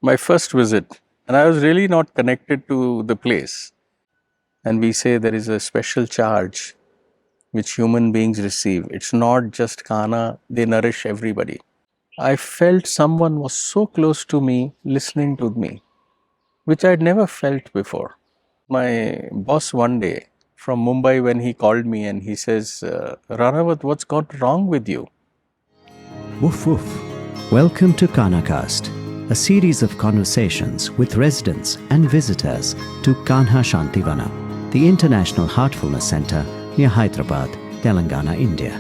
My first visit, and I was really not connected to the place. And we say there is a special charge which human beings receive. It's not just Kana, they nourish everybody. I felt someone was so close to me, listening to me, which I'd never felt before. My boss one day from Mumbai, when he called me and he says, Ranawat, what's gone wrong with you? Woof woof. Welcome to Kanha, a series of conversations with residents and visitors to Kanha Shanti Vanam, the International Heartfulness Center near Hyderabad, Telangana, India.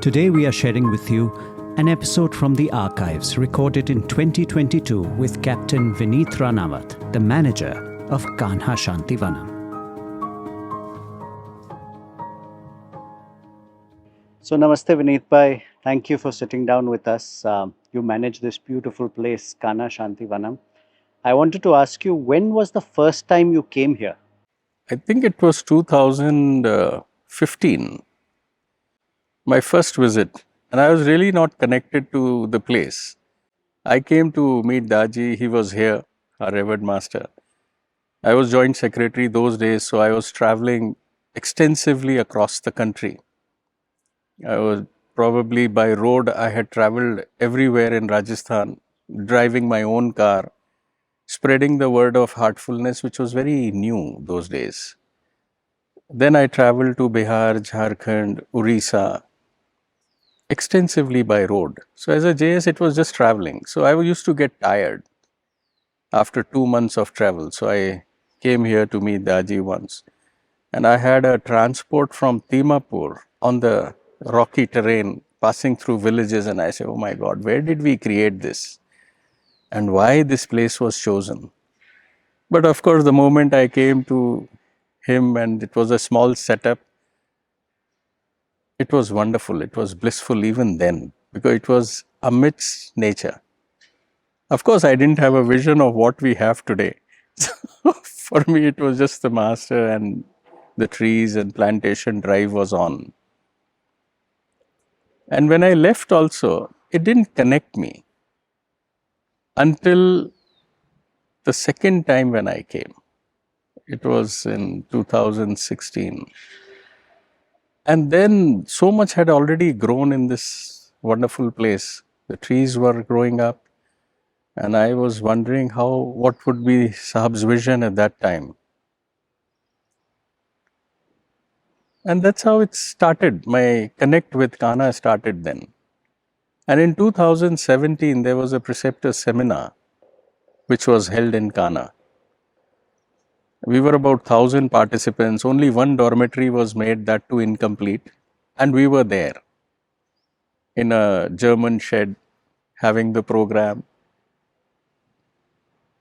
Today we are sharing with you an episode from the archives recorded in 2022 with Captain Vineet Ranawat, the manager of Kanha Shanti Vanam. So Namaste Vineet Bhai, thank you for sitting down with us. You manage this beautiful place, Kanha Shanti Vanam. I wanted to ask you, when was the first time you came here? I think it was 2015, my first visit, and I was really not connected to the place. I came to meet Daji, he was here, our revered master. I was joint secretary those days, so I was traveling extensively across the country. I was probably by road, I had traveled everywhere in Rajasthan, driving my own car, spreading the word of heartfulness, which was very new those days. Then I traveled to Bihar, Jharkhand, Orissa, extensively by road. So as a JS, it was just traveling. So I used to get tired after 2 months of travel. So I came here to meet Daji once. And I had a transport from Timapur on the rocky terrain, passing through villages. And I said, oh my God, where did we create this? And why this place was chosen? But of course, the moment I came to him and it was a small setup, it was wonderful. It was blissful even then because it was amidst nature. Of course, I didn't have a vision of what we have today. So for me, it was just the master and the trees and plantation drive was on. And when I left also, it didn't connect me until the second time when I came. It was in 2016. And then so much had already grown in this wonderful place. The trees were growing up. And I was wondering what would be Sahab's vision at that time. And that's how it started. My connect with Kanha started then. And in 2017, there was a preceptor seminar which was held in Kanha. We were about 1,000 participants. Only one dormitory was made, that too incomplete. And we were there in a German shed having the program.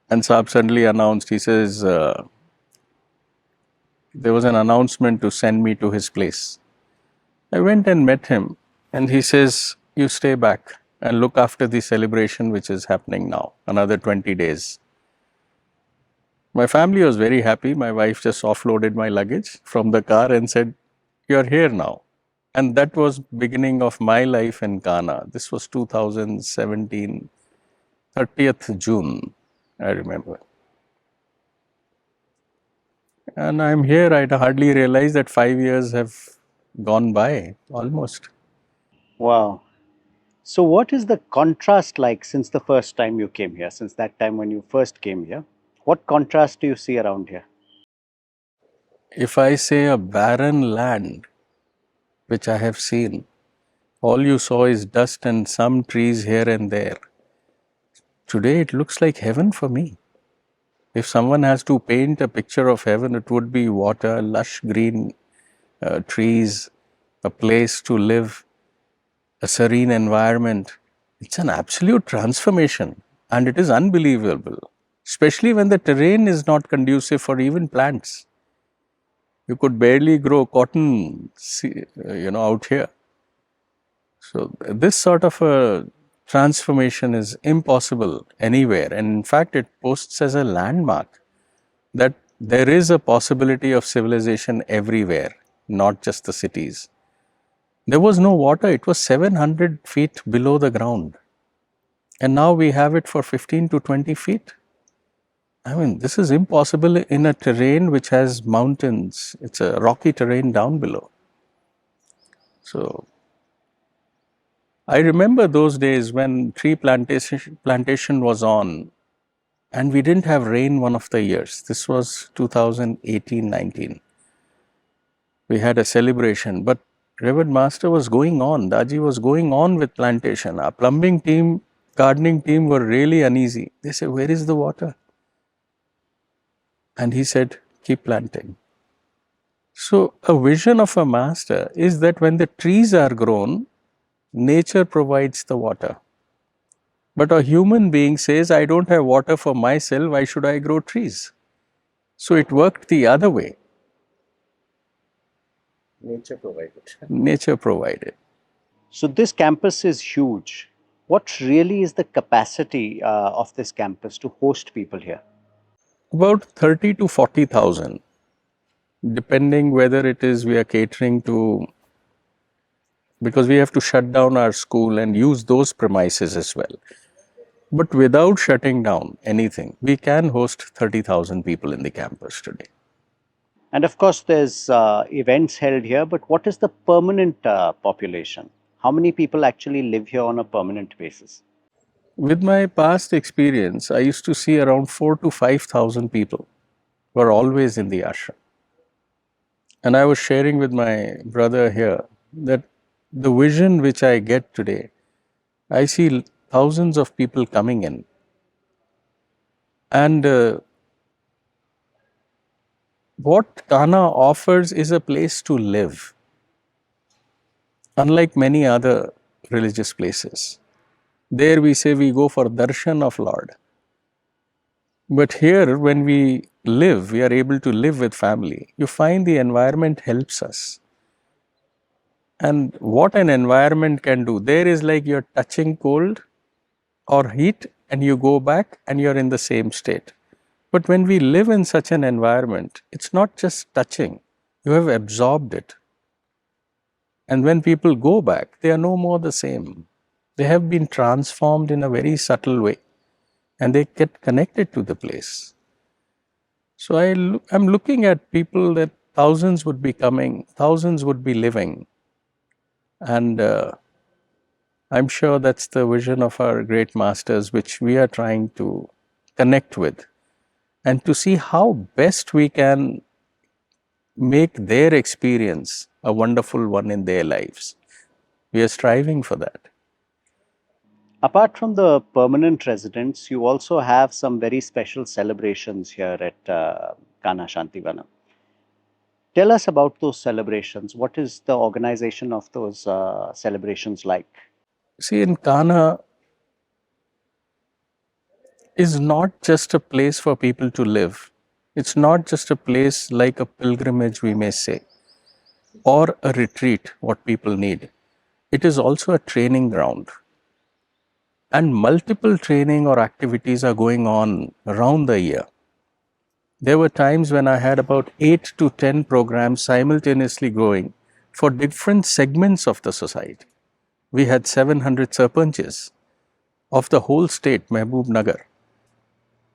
And Saab suddenly announced, he says, there was an announcement to send me to his place. I went and met him and he says, you stay back and look after the celebration which is happening now, another 20 days. My family was very happy. My wife just offloaded my luggage from the car and said, you're here now. And that was beginning of my life in Kanha. This was 2017, 30th June, I remember. And I'm here, I'd hardly realized that 5 years have gone by, almost. Wow. So what is the contrast like since the first time you came here, since that time when you first came here? What contrast do you see around here? If I say a barren land, which I have seen, all you saw is dust and some trees here and there. Today it looks like heaven for me. If someone has to paint a picture of heaven, it would be water, lush green trees, a place to live, a serene environment. It's an absolute transformation and it is unbelievable, especially when the terrain is not conducive for even plants. You could barely grow cotton, out here. So this sort of a transformation is impossible anywhere. And in fact, it posts as a landmark that there is a possibility of civilization everywhere, not just the cities. There was no water. It was 700 feet below the ground. And now we have it for 15 to 20 feet. I mean, this is impossible in a terrain which has mountains. It's a rocky terrain down below. So I remember those days when tree plantation was on, and we didn't have rain one of the years. This was 2018-19. We had a celebration, but Revered Master was going on. Daji was going on with plantation. Our plumbing team, gardening team were really uneasy. They said, "Where is the water?" And he said, "Keep planting." So, a vision of a master is that when the trees are grown, nature provides the water. But a human being says, "I don't have water for myself, why should I grow trees?" So, it worked the other way. Nature provided. Nature provided. So this campus is huge. What really is the capacity of this campus to host people here? About 30 to 40,000, depending whether it is we are catering to, because we have to shut down our school and use those premises as well. But without shutting down anything, we can host 30,000 people in the campus today. And of course, there's events held here, but what is the permanent population? How many people actually live here on a permanent basis? With my past experience, I used to see around 4 to 5,000 people were always in the ashram. And I was sharing with my brother here that the vision which I get today, I see thousands of people coming in. And what Kanha offers is a place to live, unlike many other religious places. There we say we go for darshan of Lord. But here, when we live, we are able to live with family. You find the environment helps us. And what an environment can do, there is like you're touching cold or heat and you go back and you're in the same state. But when we live in such an environment, it's not just touching, you have absorbed it. And when people go back, they are no more the same. They have been transformed in a very subtle way and they get connected to the place. So I'm looking at people that thousands would be coming, thousands would be living. And I'm sure that's the vision of our great masters, which we are trying to connect with and to see how best we can make their experience a wonderful one in their lives. We are striving for that. Apart from the permanent residents, you also have some very special celebrations here at Kanha Shanti Vanam. Tell us about those celebrations. What is the organization of those celebrations like? See, in Kanha is not just a place for people to live. It's not just a place like a pilgrimage, we may say, or a retreat, what people need. It is also a training ground. And multiple training or activities are going on around the year. There were times when I had about 8 to 10 programs simultaneously going for different segments of the society. We had 700 sarpanches of the whole state, Mehboob Nagar.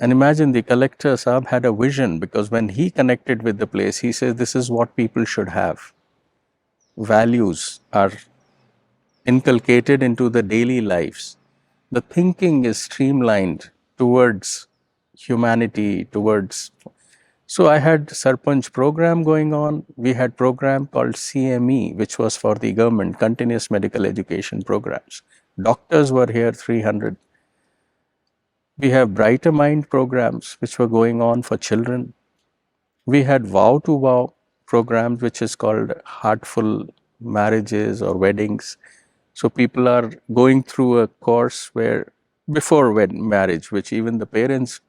And imagine the collector Saab had a vision, because when he connected with the place, he says this is what people should have. Values are inculcated into the daily lives. The thinking is streamlined towards humanity, towards. So I had Sarpanch program going on. We had program called CME, which was for the government, continuous medical education programs. Doctors were here, 300. We have Brighter Mind programs, which were going on for children. We had Vow to Vow programs, which is called Heartful Marriages or Weddings. So people are going through a course where before marriage, which even the parents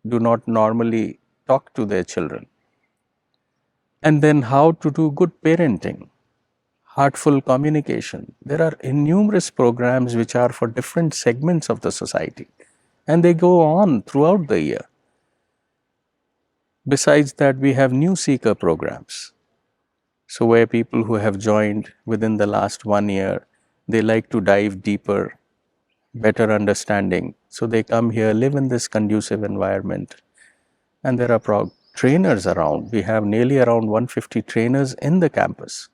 do not normally talk to their children. And then how to do good parenting, heartful communication. There are innumerous programs which are for different segments of the society, and they go on throughout the year. Besides that, we have new seeker programs. So where people who have joined within the last 1 year, they like to dive deeper, better understanding. So they come here, live in this conducive environment. And there are trainers around. We have nearly around 150 trainers in the campus.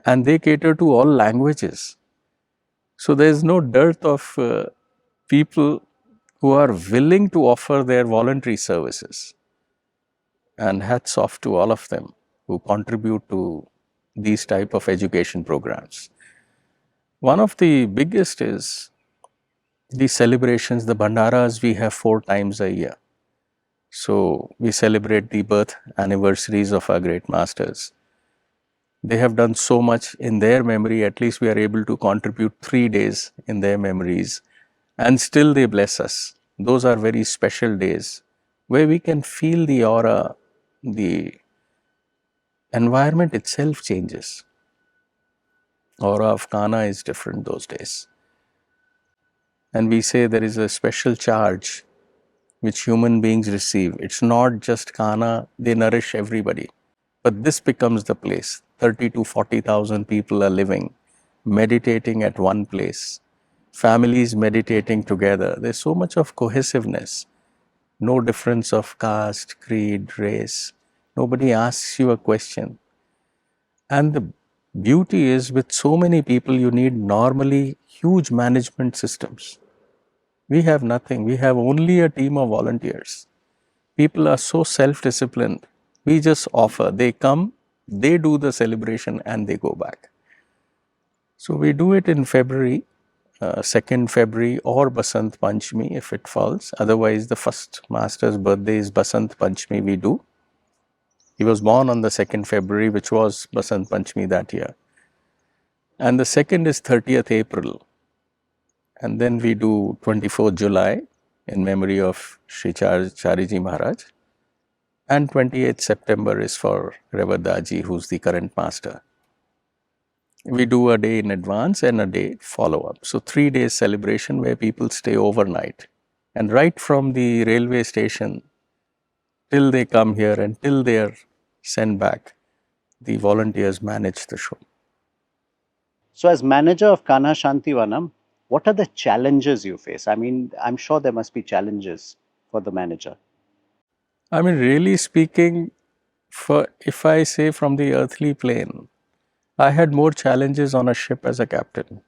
And they cater to all languages. So there is no dearth of people who are willing to offer their voluntary services. And hats off to all of them who contribute to these type of education programs. One of the biggest is the celebrations, the bhandaras we have 4 times a year. So we celebrate the birth anniversaries of our great masters. They have done so much in their memory, at least we are able to contribute 3 days in their memories, and still they bless us. Those are very special days where we can feel the aura, the environment itself changes. Aura of Kanha is different those days. And we say there is a special charge which human beings receive. It's not just Kanha, they nourish everybody. But this becomes the place. 30 to 40,000 people are living, meditating at one place. Families meditating together. There's so much of cohesiveness. No difference of caste, creed, race. Nobody asks you a question. And the beauty is, with so many people, you need normally huge management systems. We have nothing. We have only a team of volunteers. People are so self-disciplined. We just offer. They come, they do the celebration, and they go back. So we do it in February, 2nd February or Basant Panchami if it falls. Otherwise, the first master's birthday is Basant Panchami we do. He was born on the 2nd February, which was Basant Panchami that year. And the second is 30th April. And then we do 24th July in memory of Sri Chariji Maharaj. And 28th September is for Reverend Daji, who's the current master. We do a day in advance and a day follow-up. So 3 days celebration where people stay overnight. And right from the railway station till they come here and till they are sent back, the volunteers manage the show. So, as manager of Kanha Shanti Vanam, what are the challenges you face? I mean, I'm sure there must be challenges for the manager. I mean, really speaking, if I say from the earthly plane, I had more challenges on a ship as a captain.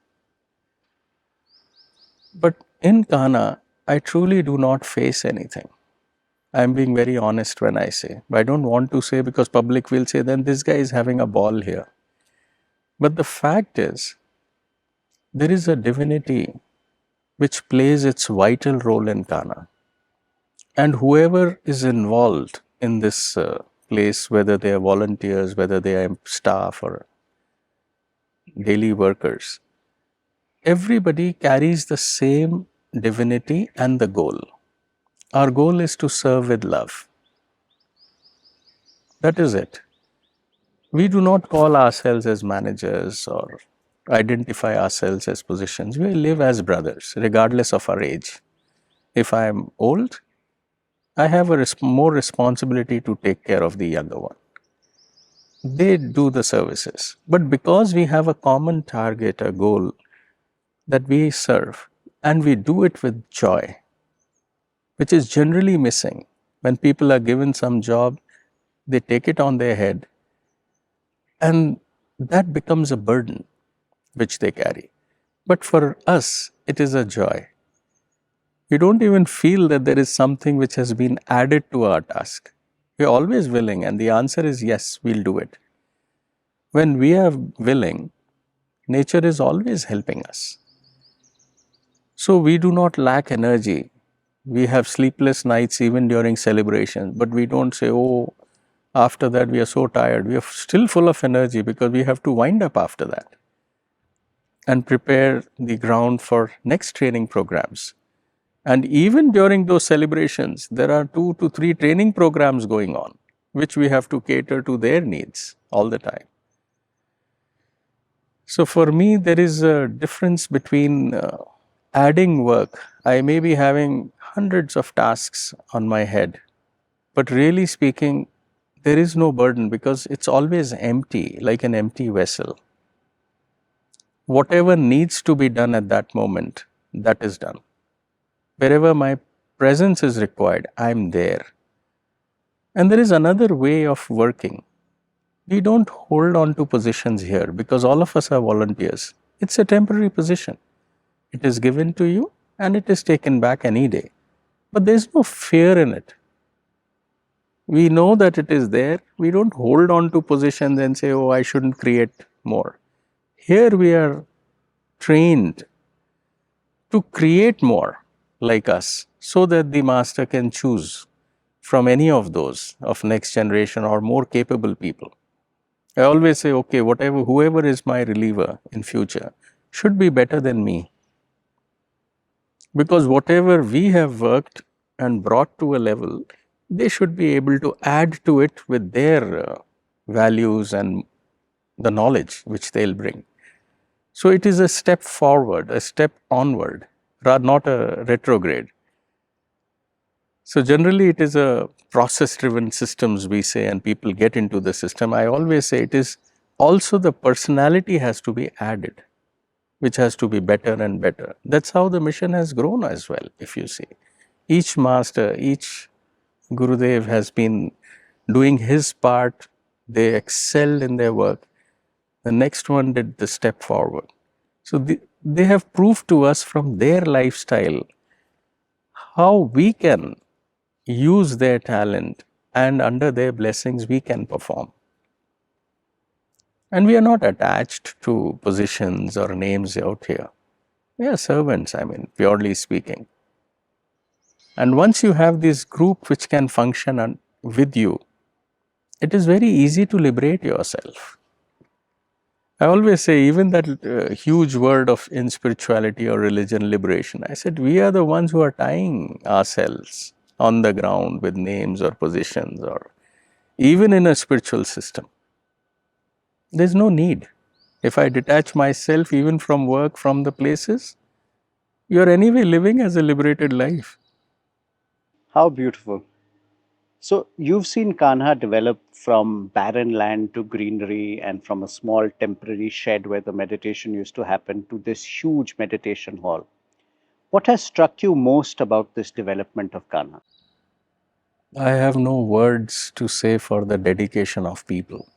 But in Kanha, I truly do not face anything. I'm being very honest when I say. But I don't want to say because public will say, then this guy is having a ball here. But the fact is, there is a divinity which plays its vital role in Kanha. And whoever is involved in this place, whether they are volunteers, whether they are staff or daily workers, everybody carries the same divinity and the goal. Our goal is to serve with love. That is it. We do not call ourselves as managers or identify ourselves as positions. We live as brothers, regardless of our age. If I am old, I have more responsibility to take care of the younger one. They do the services. But because we have a common target, a goal that we serve, and we do it with joy, which is generally missing. When people are given some job, they take it on their head, and that becomes a burden which they carry. But for us, it is a joy. We don't even feel that there is something which has been added to our task. We are always willing, and the answer is yes, we'll do it. When we are willing, nature is always helping us. So we do not lack energy. We have sleepless nights even during celebrations, but we don't say, oh, after that we are so tired. We are still full of energy because we have to wind up after that and prepare the ground for next training programs. And even during those celebrations, there are 2 to 3 training programs going on, which we have to cater to their needs all the time. So for me, there is a difference between adding work. I may be having hundreds of tasks on my head, but really speaking, there is no burden because it's always empty, like an empty vessel. Whatever needs to be done at that moment, that is done. Wherever my presence is required, I'm there. And there is another way of working. We don't hold on to positions here because all of us are volunteers. It's a temporary position. It is given to you and it is taken back any day. But there's no fear in it. We know that it is there. We don't hold on to positions and say, oh, I shouldn't create more. Here we are trained to create more like us so that the master can choose from any of those of next generation or more capable people. I always say, okay, whoever is my reliever in future should be better than me. Because whatever we have worked and brought to a level, they should be able to add to it with their values and the knowledge which they'll bring. So it is a step forward, a step onward, rather not a retrograde. So generally it is a process-driven systems we say, and people get into the system. I always say it is also the personality has to be added, which has to be better and better. That's how the mission has grown as well, if you see. Each master, each Gurudev has been doing his part. They excelled in their work. The next one did the step forward. So they have proved to us from their lifestyle how we can use their talent and under their blessings we can perform. And we are not attached to positions or names out here. We are servants, purely speaking. And once you have this group which can function with you, it is very easy to liberate yourself. I always say, even that huge word in spirituality or religion, liberation, I said, we are the ones who are tying ourselves on the ground with names or positions, or even in a spiritual system. There's no need. If I detach myself even from work, from the places, you're anyway living as a liberated life. How beautiful. So you've seen Kanha develop from barren land to greenery, and from a small temporary shed where the meditation used to happen to this huge meditation hall. What has struck you most about this development of Kanha? I have no words to say for the dedication of people.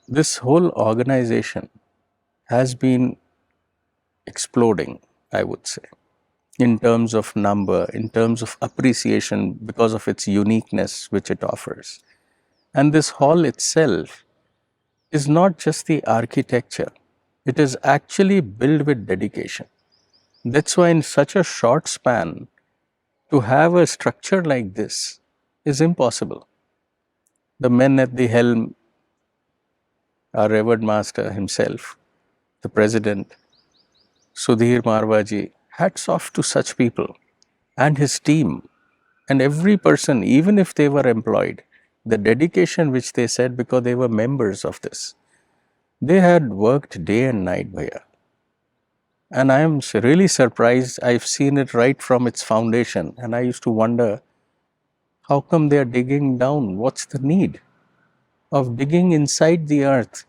This whole organization has been exploding, I would say, in terms of number, in terms of appreciation because of its uniqueness which it offers. And this hall itself is not just the architecture, it is actually built with dedication. That's why in such a short span, to have a structure like this is impossible. The men at the helm, our revered master himself, the president, Sudhir Marwaji, hats off to such people and his team and every person, even if they were employed, the dedication which they said because they were members of this. They had worked day and night, Bhaiya. And I am really surprised. I've seen it right from its foundation, and I used to wonder, how come they are digging down? What's the need of digging inside the earth?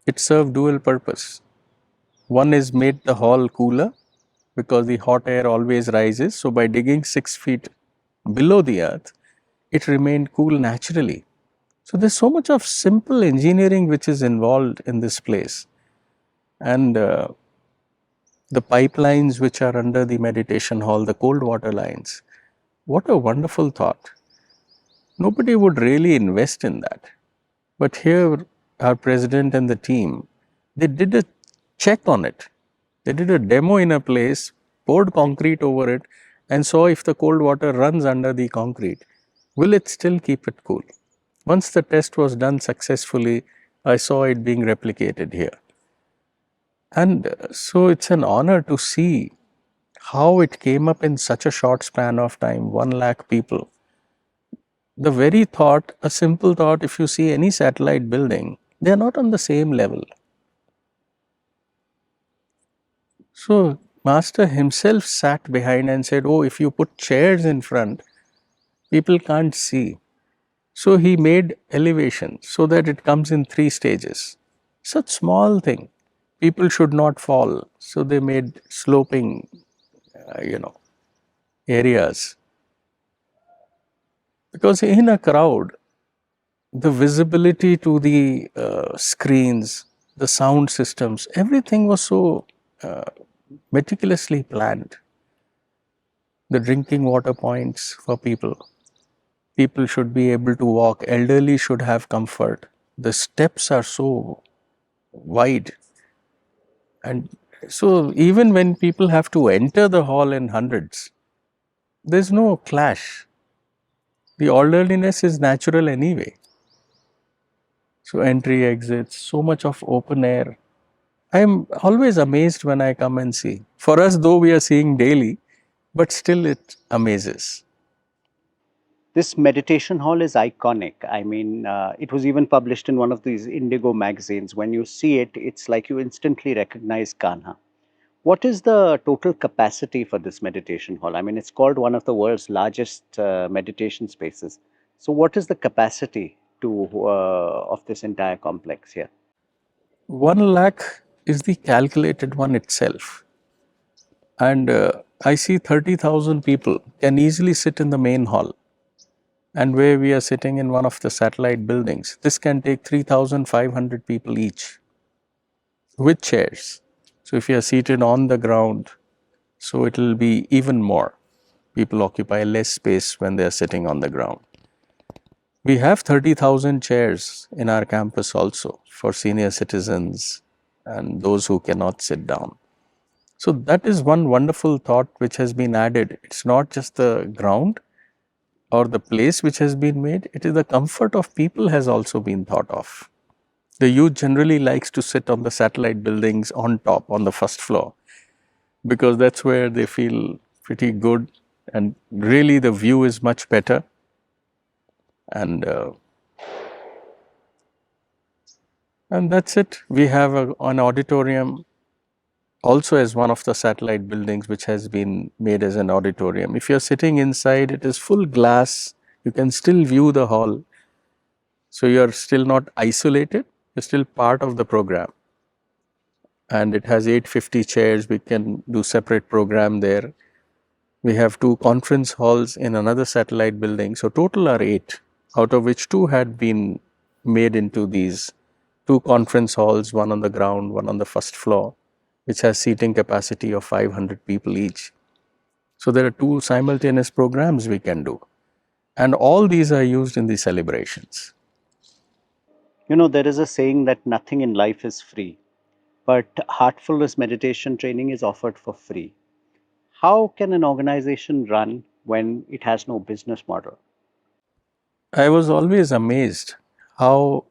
It served dual purpose. One is made the hall cooler because the hot air always rises. So by digging 6 feet below the earth, it remained cool naturally. So there's so much of simple engineering which is involved in this place. And the pipelines which are under the meditation hall, the cold water lines, what a wonderful thought. Nobody would really invest in that. But here, our president and the team, they did a check on it. They did a demo in a place, poured concrete over it, and saw if the cold water runs under the concrete, will it still keep it cool? Once the test was done successfully, I saw it being replicated here. And so it's an honor to see how it came up in such a short span of time, 1 lakh people. The very thought, a simple thought, if you see any satellite building, they are not on the same level. So Master himself sat behind and said, oh, if you put chairs in front, people can't see. So he made elevation so that it comes in 3 stages. Such small thing. People should not fall. So they made sloping, uh, you know, areas. Because in a crowd, the visibility to the screens, the sound systems, everything was so uh, meticulously planned. The drinking water points for people. People should be able to walk. Elderly should have comfort. The steps are so wide. And so even when people have to enter the hall in hundreds, there's no clash. The orderliness is natural anyway. So entry, exits, so much of open air. I'm always amazed when I come and see. For us, though we are seeing daily, but still it amazes. This meditation hall is iconic. I mean, it was even published in one of these Indigo magazines. When you see it, it's like you instantly recognize Kanha. What is the total capacity for this meditation hall? I mean, it's called one of the world's largest meditation spaces. So, what is the capacity of this entire complex here? 1 lakh is the calculated one itself. And I see 30,000 people can easily sit in the main hall. And where we are sitting in one of the satellite buildings, this can take 3,500 people each with chairs. So if you are seated on the ground, so it will be even more. People occupy less space when they are sitting on the ground. We have 30,000 chairs in our campus also for senior citizens and those who cannot sit down. So that is one wonderful thought which has been added. It's not just the ground or the place which has been made, it is the comfort of people has also been thought of. The youth generally likes to sit on the satellite buildings on top, on the first floor, because that's where they feel pretty good and really the view is much better. And and that's it. We have an auditorium also as one of the satellite buildings which has been made as an auditorium. If you're sitting inside, it is full glass. You can still view the hall. So you're still not isolated. You're still part of the program. And it has 850 chairs. We can do separate program there. We have 2 conference halls in another satellite building. So total are 8, out of which 2 had been made into these 2 conference halls, one on the ground, one on the first floor, which has seating capacity of 500 people each. So there are 2 simultaneous programs we can do. And all these are used in the celebrations. You know, there is a saying that nothing in life is free, but heartfulness meditation training is offered for free. How can an organization run when it has no business model? I was always amazed how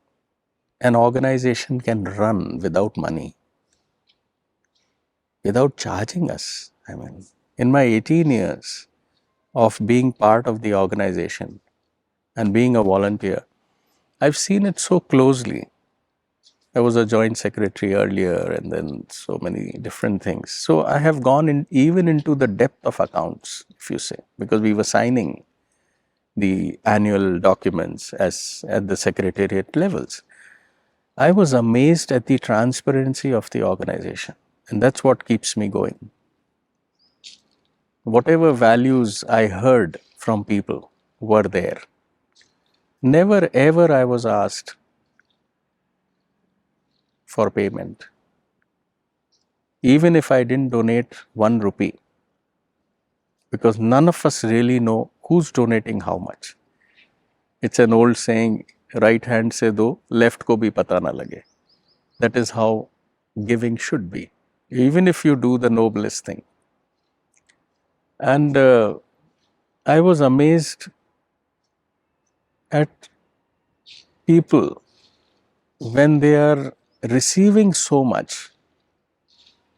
an organization can run without money, without charging us. I mean, in my 18 years of being part of the organization and being a volunteer, I've seen it so closely. I was a joint secretary earlier and then so many different things. So I have gone in even into the depth of accounts, if you say, because we were signing the annual documents as at the secretariat levels. I was amazed at the transparency of the organization, and that's what keeps me going. Whatever values I heard from people were there. Never ever I was asked for payment. Even if I didn't donate 1 rupee, because none of us really know who's donating how much. It's an old saying, right hand se do, left ko bhi pata na lage. That is how giving should be, even if you do the noblest thing. And I was amazed at people when they are receiving so much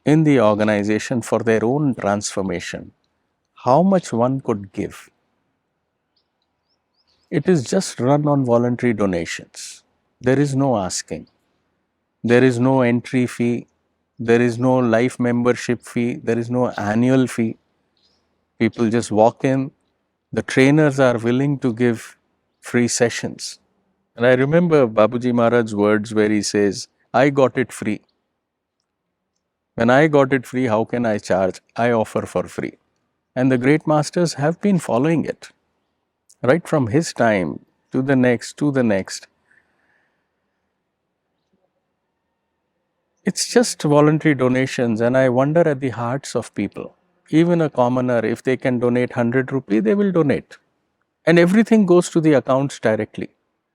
in the organization for their own transformation, how much one could give. It is just run on voluntary donations. There is no asking. There is no entry fee. There is no life membership fee. There is no annual fee. People just walk in. The trainers are willing to give free sessions. And I remember Babuji Maharaj's words where he says, I got it free. When I got it free, how can I charge? I offer for free. And the great masters have been following it right from his time to the next, to the next. It's just voluntary donations, and I wonder at the hearts of people. Even a commoner, if they can donate 100 rupees, they will donate. And everything goes to the accounts directly.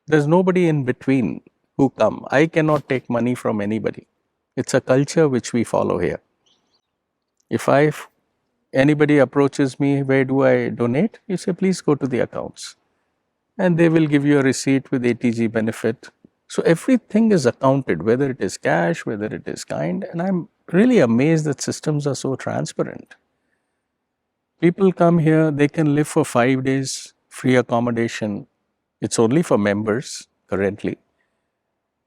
There's nobody in between who come. I cannot take money from anybody. It's a culture which we follow here. If anybody approaches me, where do I donate? You say, please go to the accounts. And they will give you a receipt with ATG benefit. So everything is accounted, whether it is cash, whether it is kind. And I'm really amazed that systems are so transparent. People come here, they can live for 5 days, free accommodation. It's only for members currently.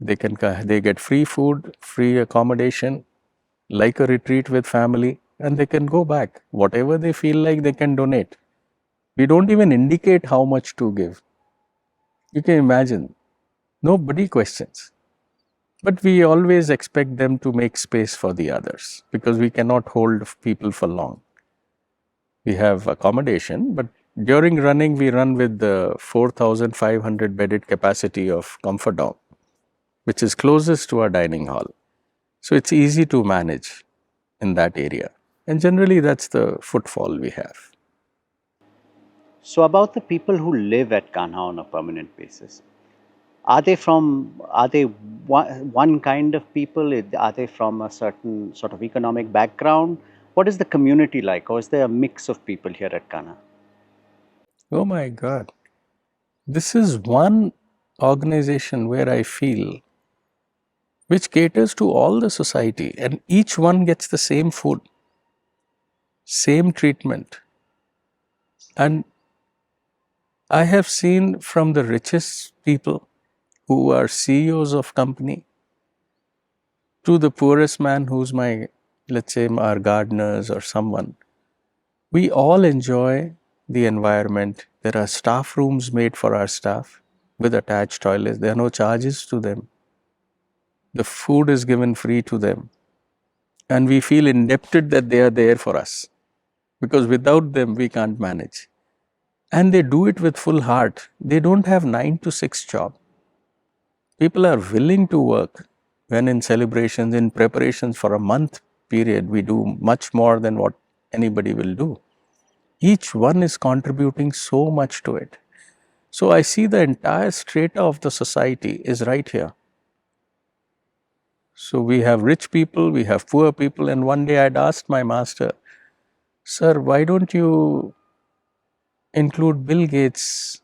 They get free food, free accommodation, like a retreat with family, and they can go back. Whatever they feel like, they can donate. We don't even indicate how much to give. You can imagine, nobody questions. But we always expect them to make space for the others because we cannot hold people for long. We have accommodation, but during running, we run with the 4,500 bedded capacity of Comfort Dome, which is closest to our dining hall. So it's easy to manage in that area. And generally, that's the footfall we have. So, about the people who live at Kanha on a permanent basis, are they one kind of people? Are they from a certain sort of economic background? What is the community like, or is there a mix of people here at Kanha? Oh my God. This is one organization where I feel which caters to all the society, and each one gets the same food, same treatment. And I have seen from the richest people who are CEOs of company to the poorest man who's let's say, our gardeners or someone. We all enjoy the environment. There are staff rooms made for our staff with attached toilets. There are no charges to them. The food is given free to them. And we feel indebted that they are there for us because without them, we can't manage. And they do it with full heart. They don't have 9 to 6 job. People are willing to work when in celebrations, in preparations for a month period, we do much more than what anybody will do. Each one is contributing so much to it. So I see the entire strata of the society is right here. So we have rich people, we have poor people, and one day I'd asked my master, Sir, why don't you include Bill Gates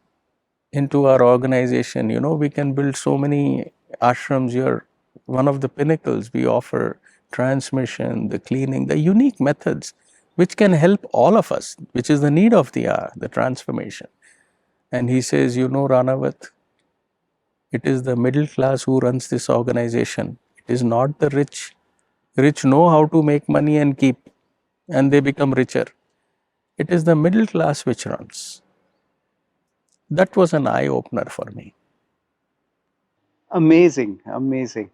into our organization? You know, we can build so many ashrams here. One of the pinnacles, we offer transmission, the cleaning, the unique methods which can help all of us, which is the need of the hour, the transformation. And he says, you know, Ranawat, it is the middle class who runs this organization. It is not the rich. Rich know how to make money and keep, and they become richer. It is the middle class which runs. That was an eye opener for me. Amazing, amazing.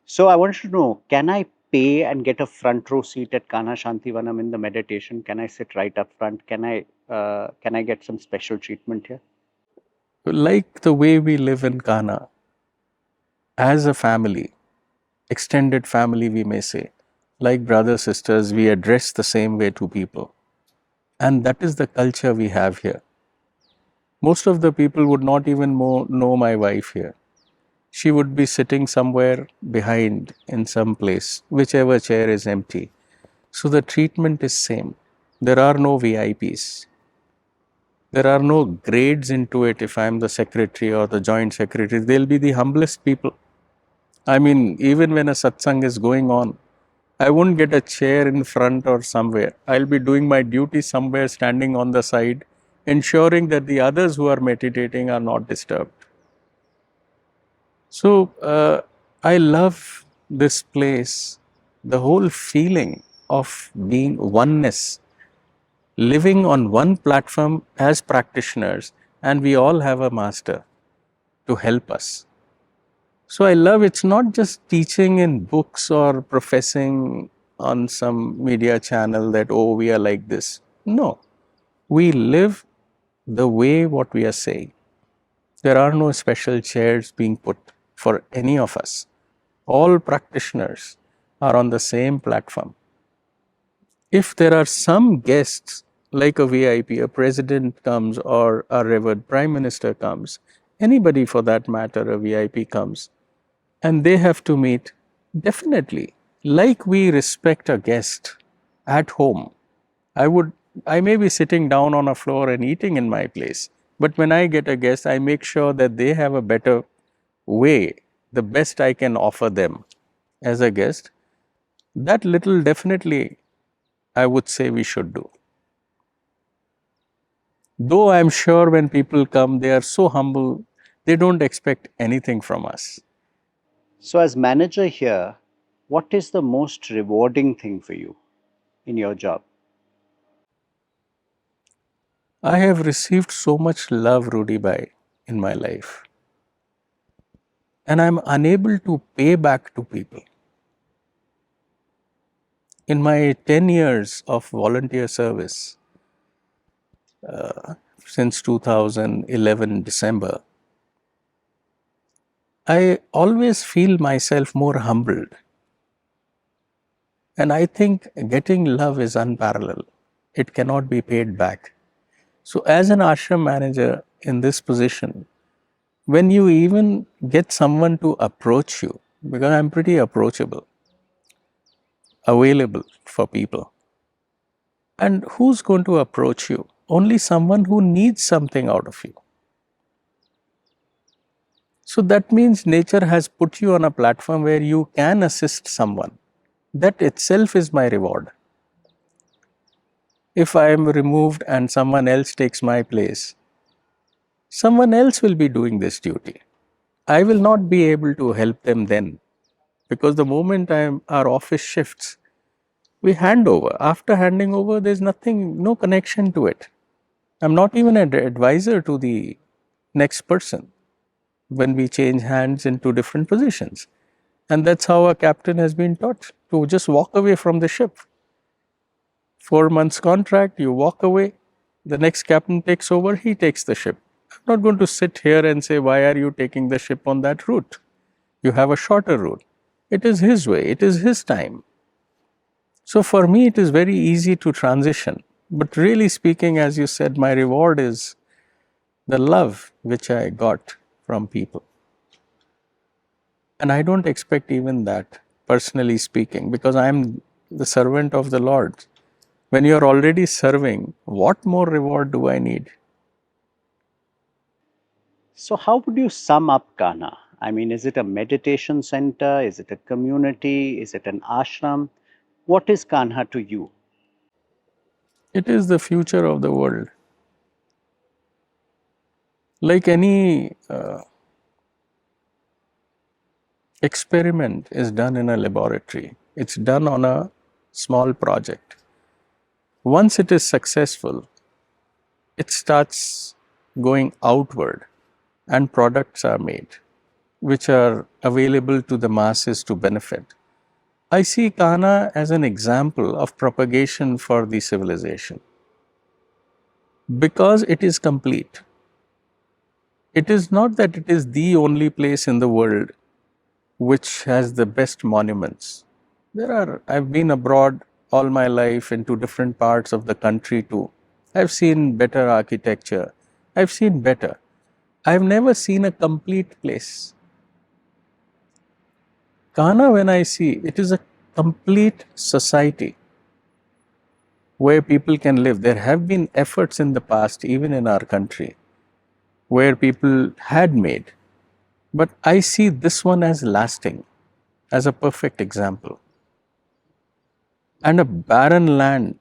So, I wanted to know, can I pay and get a front row seat at Kanha Shanti Vanam in the meditation? Can I sit right up front? Can I get some special treatment here? Like the way we live in Kanha, as a family, extended family, we may say, like brothers, sisters, we address the same way to people. And that is the culture we have here. Most of the people would not even know my wife here. She would be sitting somewhere behind in some place, whichever chair is empty. So the treatment is same. There are no VIPs. There are no grades into it. If I'm the secretary or the joint secretary, they'll be the humblest people. I mean, even when a satsang is going on, I won't get a chair in front or somewhere. I'll be doing my duty somewhere, standing on the side, ensuring that the others who are meditating are not disturbed. So, I love this place, the whole feeling of being oneness, living on one platform as practitioners and we all have a master to help us. So I love it's not just teaching in books or professing on some media channel that, oh, we are like this. No, we live the way what we are saying. There are no special chairs being put for any of us. All practitioners are on the same platform. If there are some guests, like a VIP, a president comes, or a revered prime minister comes, anybody for that matter, a VIP comes, and they have to meet, definitely, like we respect a guest at home. I would, I may be sitting down on a floor and eating in my place, but when I get a guest, I make sure that they have a better way, the best I can offer them as a guest. That little definitely I would say we should do. Though I'm sure when people come, they are so humble, they don't expect anything from us. So, as manager here, what is the most rewarding thing for you in your job? I have received so much love, Rudy Bhai, in my life, and I'm unable to pay back to people. In my 10 years of volunteer service, since 2011 December, I always feel myself more humbled. And I think getting love is unparalleled. It cannot be paid back. So, as an ashram manager in this position, when you even get someone to approach you, because I'm pretty approachable, available for people, and who's going to approach you? Only someone who needs something out of you. So that means nature has put you on a platform where you can assist someone. That itself is my reward. If I am removed and someone else takes my place, someone else will be doing this duty. I will not be able to help them then, because the moment our office shifts, we hand over. After handing over, there's nothing, no connection to it. I'm not even an advisor to the next person when we change hands into different positions. And that's how a captain has been taught, to just walk away from the ship. 4 months contract, you walk away. The next captain takes over, he takes the ship. I'm not going to sit here and say, why are you taking the ship on that route? You have a shorter route. It is his way, it is his time. So for me, it is very easy to transition. But really speaking, as you said, my reward is the love which I got from people. And I don't expect even that, personally speaking, because I'm the servant of the Lord. When you're already serving, what more reward do I need? So, how would you sum up Kanha? I mean, is it a meditation center? Is it a community? Is it an ashram? What is Kanha to you? It is the future of the world. Like any experiment is done in a laboratory, it's done on a small project. Once it is successful, it starts going outward and products are made which are available to the masses to benefit. I see Kanha as an example of propagation for the civilization because it is complete. It is not that it is the only place in the world which has the best monuments. I've been abroad all my life into different parts of the country too. I've seen better architecture. I've seen better. I've never seen a complete place. Kanha, when I see, it is a complete society where people can live. There have been efforts in the past, even in our country, where people had made. But I see this one as lasting, as a perfect example. And a barren land,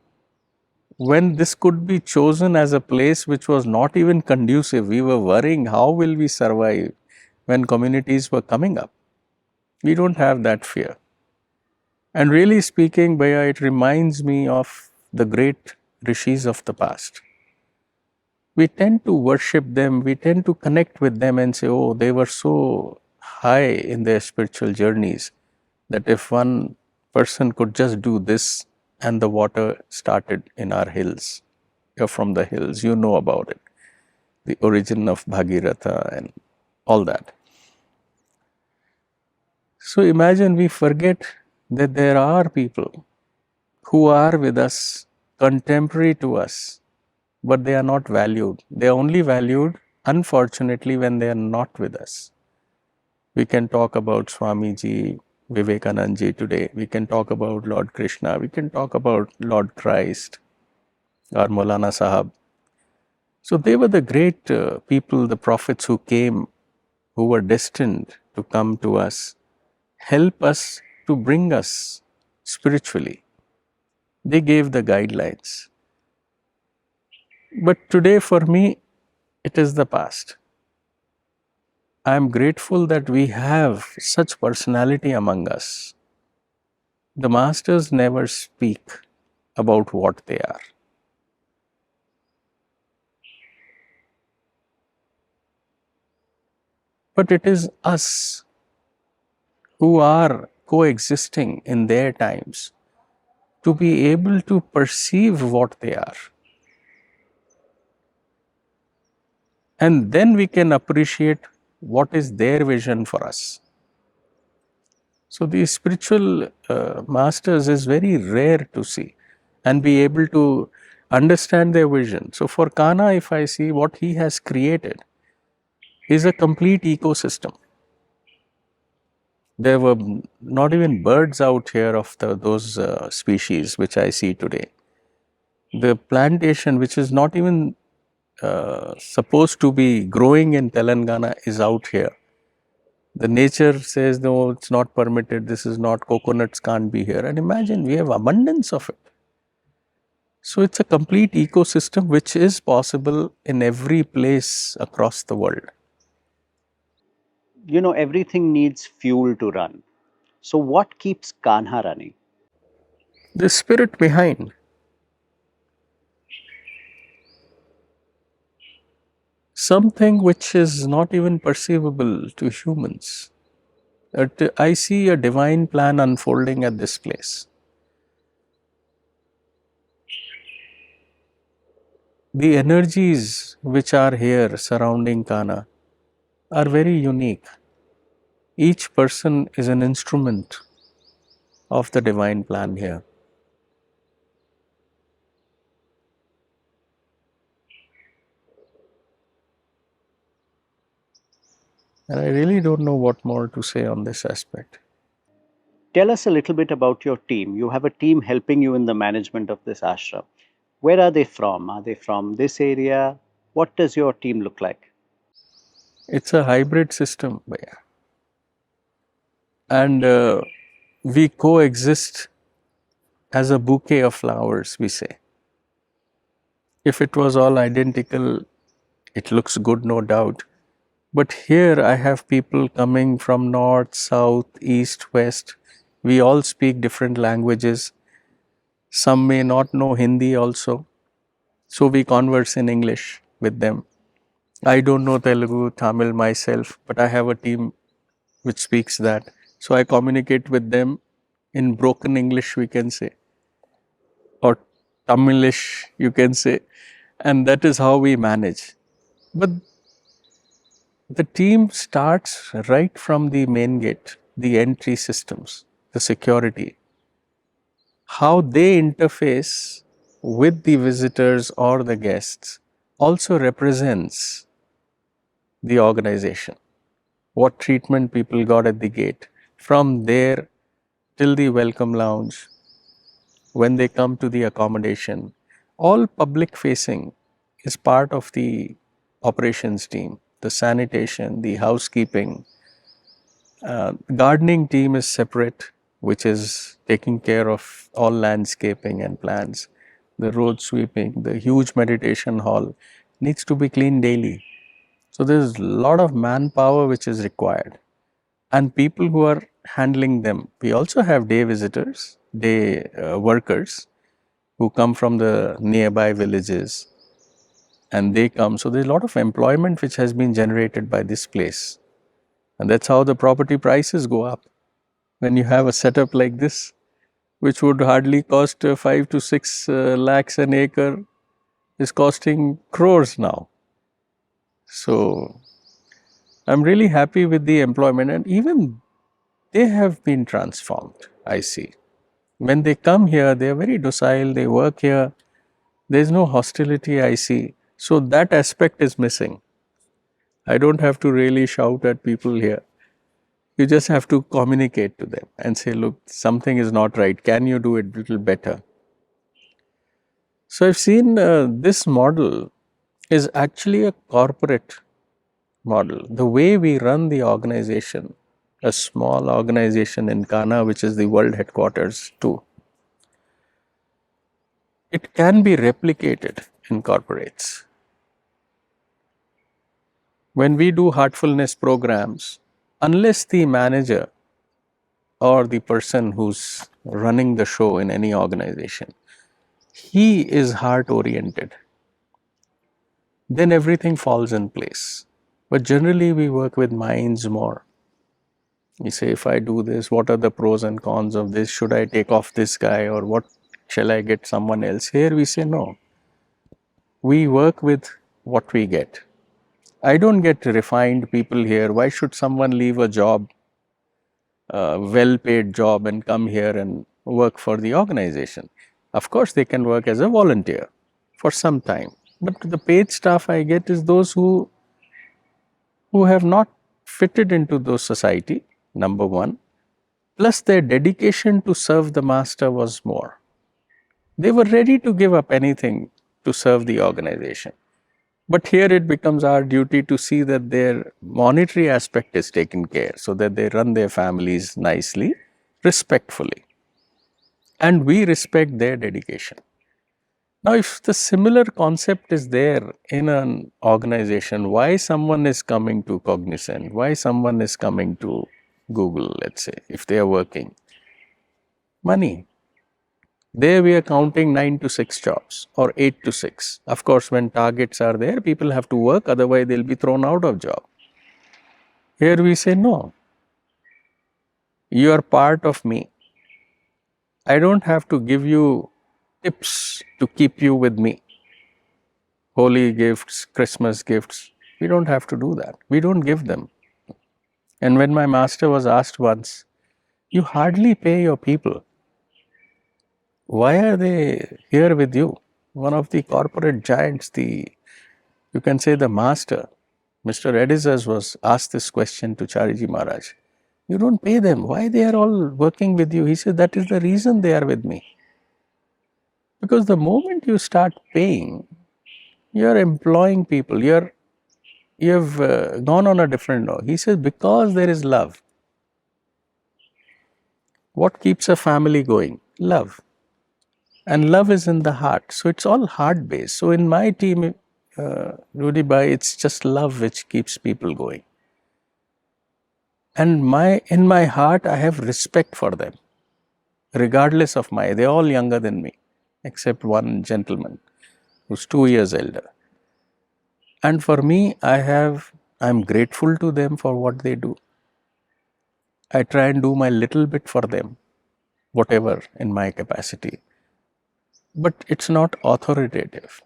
when this could be chosen as a place which was not even conducive, we were worrying how will we survive when communities were coming up. We don't have that fear. And really speaking, Bhaiya, it reminds me of the great rishis of the past. we tend to worship them, we tend to connect with them and say, oh, they were so high in their spiritual journeys that if one person could just do this and the water started in our hills, you're from the hills, you know about it, the origin of Bhagiratha and all that. So imagine we forget that there are people who are with us, contemporary to us, but they are not valued. They are only valued, unfortunately, when they are not with us. We can talk about Swamiji, Vivekananda today. We can talk about Lord Krishna. We can talk about Lord Christ or Maulana Sahab. So they were the great people, the prophets who came, who were destined to come to us, help us to bring us spiritually. They gave the guidelines. But today, for me, it is the past. I am grateful that we have such personality among us. The masters never speak about what they are. But it is us who are coexisting in their times to be able to perceive what they are. And then we can appreciate what is their vision for us. So these spiritual masters is very rare to see and be able to understand their vision. So for Kanha, if I see what he has created is a complete ecosystem. There were not even birds out here of those species which I see today. The plantation, which is not even supposed to be growing in Telangana, is out here. The nature says, no, it's not permitted, this is not, coconuts can't be here. And imagine, we have abundance of it. So it's a complete ecosystem which is possible in every place across the world. You know, everything needs fuel to run. So, what keeps Kanha running? The spirit behind. Something which is not even perceivable to humans. I see a divine plan unfolding at this place. The energies which are here surrounding Kanha are very unique. Each person is an instrument of the divine plan here. And I really don't know what more to say on this aspect. Tell us a little bit about your team. You have a team helping you in the management of this ashram. Where are they from? Are they from this area? What does your team look like? It's a hybrid system, Bhaiya. And we coexist as a bouquet of flowers, we say. If it was all identical, it looks good, no doubt. But here I have people coming from north, south, east, west. We all speak different languages. Some may not know Hindi also. So we converse in English with them. I don't know Telugu, Tamil myself, but I have a team which speaks that. So I communicate with them in broken English, we can say, or Tamilish, you can say. And that is how we manage. But the team starts right from the main gate, the entry systems, the security, how they interface with the visitors or the guests also represents the organization. What treatment people got at the gate, from there till the welcome lounge, when they come to the accommodation, all public facing is part of the operations team, the sanitation, the housekeeping. Gardening team is separate, which is taking care of all landscaping and plants. The road sweeping, the huge meditation hall needs to be cleaned daily. So there's a lot of manpower which is required, and people who are handling them. We also have day visitors, day workers who come from the nearby villages, and they come. So there's a lot of employment which has been generated by this place. And that's how the property prices go up. When you have a setup like this, which would hardly cost 5 to 6 lakhs an acre, is costing crores now. So I'm really happy with the employment, and even they have been transformed, I see. When they come here, they are very docile, they work here, there's no hostility, I see. So that aspect is missing. I don't have to really shout at people here. You just have to communicate to them and say, look, something is not right. Can you do it a little better? So I've seen this model is actually a corporate model. The way we run the organization, a small organization in Kanha, which is the world headquarters too, it can be replicated in corporates. When we do heartfulness programs, unless the manager or the person who's running the show in any organization, he is heart oriented, then everything falls in place. But generally, we work with minds more. You say, if I do this, what are the pros and cons of this? Should I take off this guy, or what shall I get someone else? Here we say, no. We work with what we get. I don't get refined people here. Why should someone leave a job, a well paid job, and come here and work for the organization? Of course, they can work as a volunteer for some time. But the paid staff I get is those who have not fitted into those society, number one, plus their dedication to serve the master was more. They were ready to give up anything to serve the organization. But here it becomes our duty to see that their monetary aspect is taken care, so that they run their families nicely, respectfully. And we respect their dedication. Now, if the similar concept is there in an organization, why someone is coming to Cognizant, why someone is coming to Google, let's say, if they are working? Money. There we are counting 9 to 6 jobs or 8 to 6. Of course, when targets are there, people have to work, otherwise they'll be thrown out of job. Here we say, no, you are part of me. I don't have to give you tips to keep you with me. Holy gifts, Christmas gifts, we don't have to do that. We don't give them. And when my master was asked once, you hardly pay your people. Why are they here with you? One of the corporate giants, you can say the master, Mr. Edizas, was asked this question to Chariji Maharaj. You don't pay them. Why they are all working with you? He said, that is the reason they are with me. Because the moment you start paying, you are employing people. You have gone on a different note. He says, because there is love. What keeps a family going? Love. And love is in the heart. So it's all heart based. So in my team, Rudy Bhai, it's just love which keeps people going. And in my heart, I have respect for them, regardless of they're all younger than me, except one gentleman who's 2 years elder. And for me, I'm grateful to them for what they do. I try and do my little bit for them, whatever in my capacity. But it's not authoritative.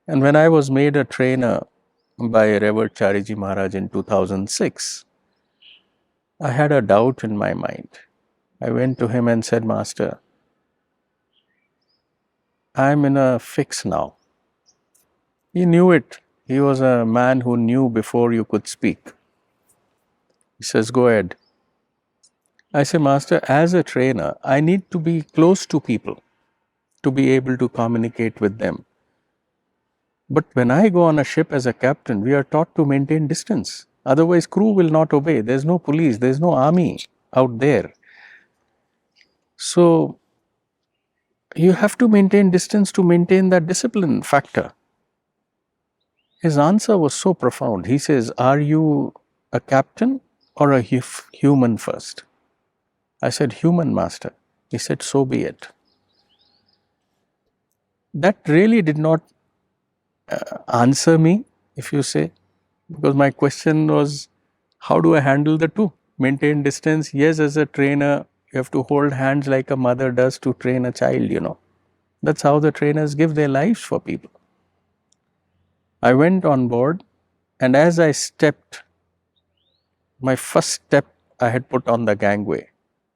And when I was made a trainer by Revered Chariji Maharaj in 2006, I had a doubt in my mind. I went to him and said, Master, I'm in a fix now. He knew it. He was a man who knew before you could speak. He says, go ahead. I say, Master, as a trainer, I need to be close to people to be able to communicate with them. But when I go on a ship as a captain, we are taught to maintain distance. Otherwise, crew will not obey. There's no police, there's no army out there. So, you have to maintain distance to maintain that discipline factor. His answer was so profound. He says, are you a captain or a human first? I said, human, Master. He said, so be it. That really did not answer me, if you say, because my question was, how do I handle the two? Maintain distance. Yes, as a trainer, you have to hold hands like a mother does to train a child. That's how the trainers give their lives for people. I went on board, and as I stepped, my first step I had put on the gangway,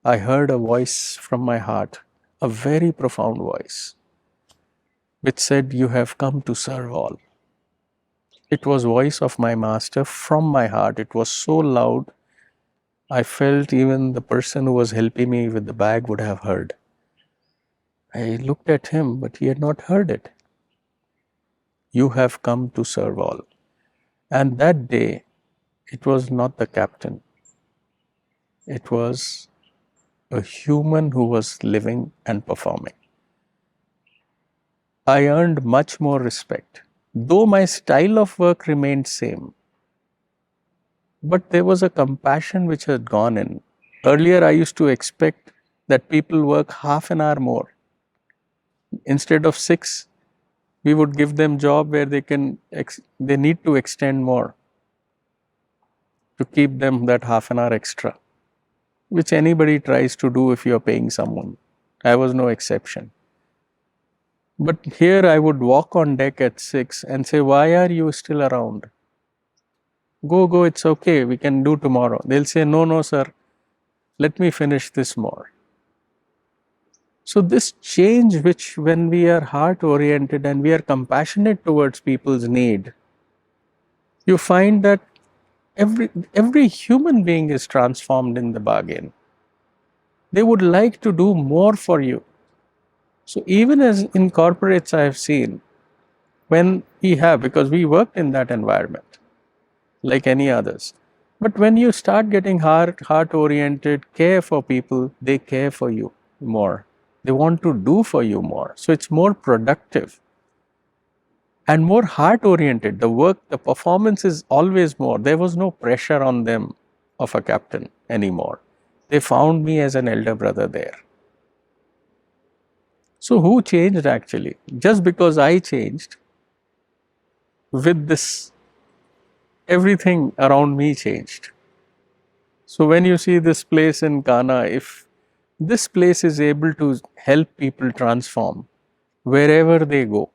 I heard a voice from my heart, a very profound voice, which said, "You have come to serve all." It was voice of my master from my heart. It was so loud, I felt even the person who was helping me with the bag would have heard. I looked at him, but he had not heard it. "You have come to serve all." And that day, it was not the captain. It was a human who was living and performing. I earned much more respect, though my style of work remained same. But there was a compassion which had gone in. Earlier, I used to expect that people work half an hour more. Instead of 6, we would give them job where they need to extend more to keep them that half an hour extra, which anybody tries to do if you're paying someone. I was no exception. But here I would walk on deck at 6 and say, "Why are you still around? Go, it's okay, we can do tomorrow." They'll say, "No, no, sir, let me finish this more." So, this change, which when we are heart oriented and we are compassionate towards people's need, you find that every human being is transformed in the bargain. They would like to do more for you. So, even as in corporates, I have seen when because we worked in that environment like any others. But when you start getting heart oriented, care for people, they care for you more. They want to do for you more. So it's more productive and more heart oriented. The work, the performance is always more. There was no pressure on them of a captain anymore. They found me as an elder brother there. So who changed actually? Just because I changed, with this, everything around me changed. So when you see this place in Kanha, if this place is able to help people transform wherever they go,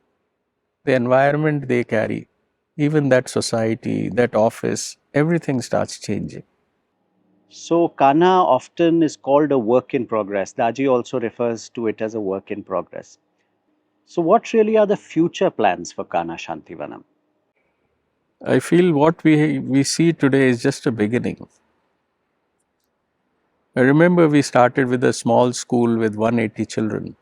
the environment they carry, even that society, that office, everything starts changing. So Kanha often is called a work in progress. Daji also refers to it as a work in progress. So what really are the future plans for Kanha Shanti Vanam? I feel what we see today is just a beginning. I remember we started with a small school with 180 children.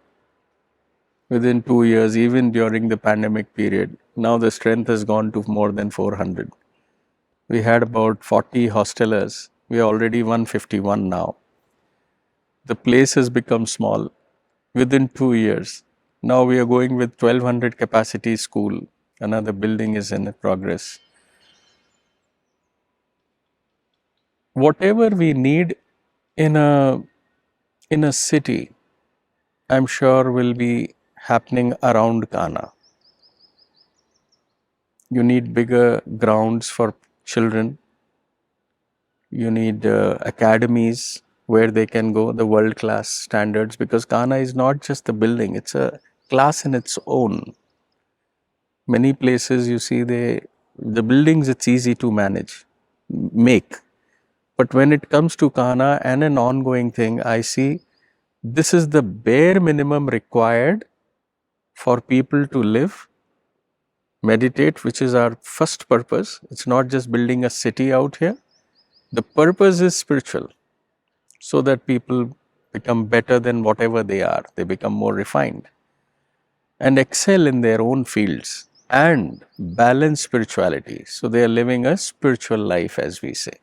Within 2 years, even during the pandemic period, now the strength has gone to more than 400. We had about 40 hostelers. We are already 151 now. The place has become small within 2 years. Now we are going with 1200 capacity school. Another building is in progress. Whatever we need in a city, I'm sure will be happening around Kanha. You need bigger grounds for children. You need academies where they can go, the world class standards, because Kanha is not just the building, it's a class in its own. Many places you see the buildings it's easy to make. But when it comes to Kanha and an ongoing thing, I see this is the bare minimum required for people to live, meditate, which is our first purpose. It's not just building a city out here. The purpose is spiritual, so that people become better than whatever they are. They become more refined and excel in their own fields and balance spirituality. So they are living a spiritual life, as we say.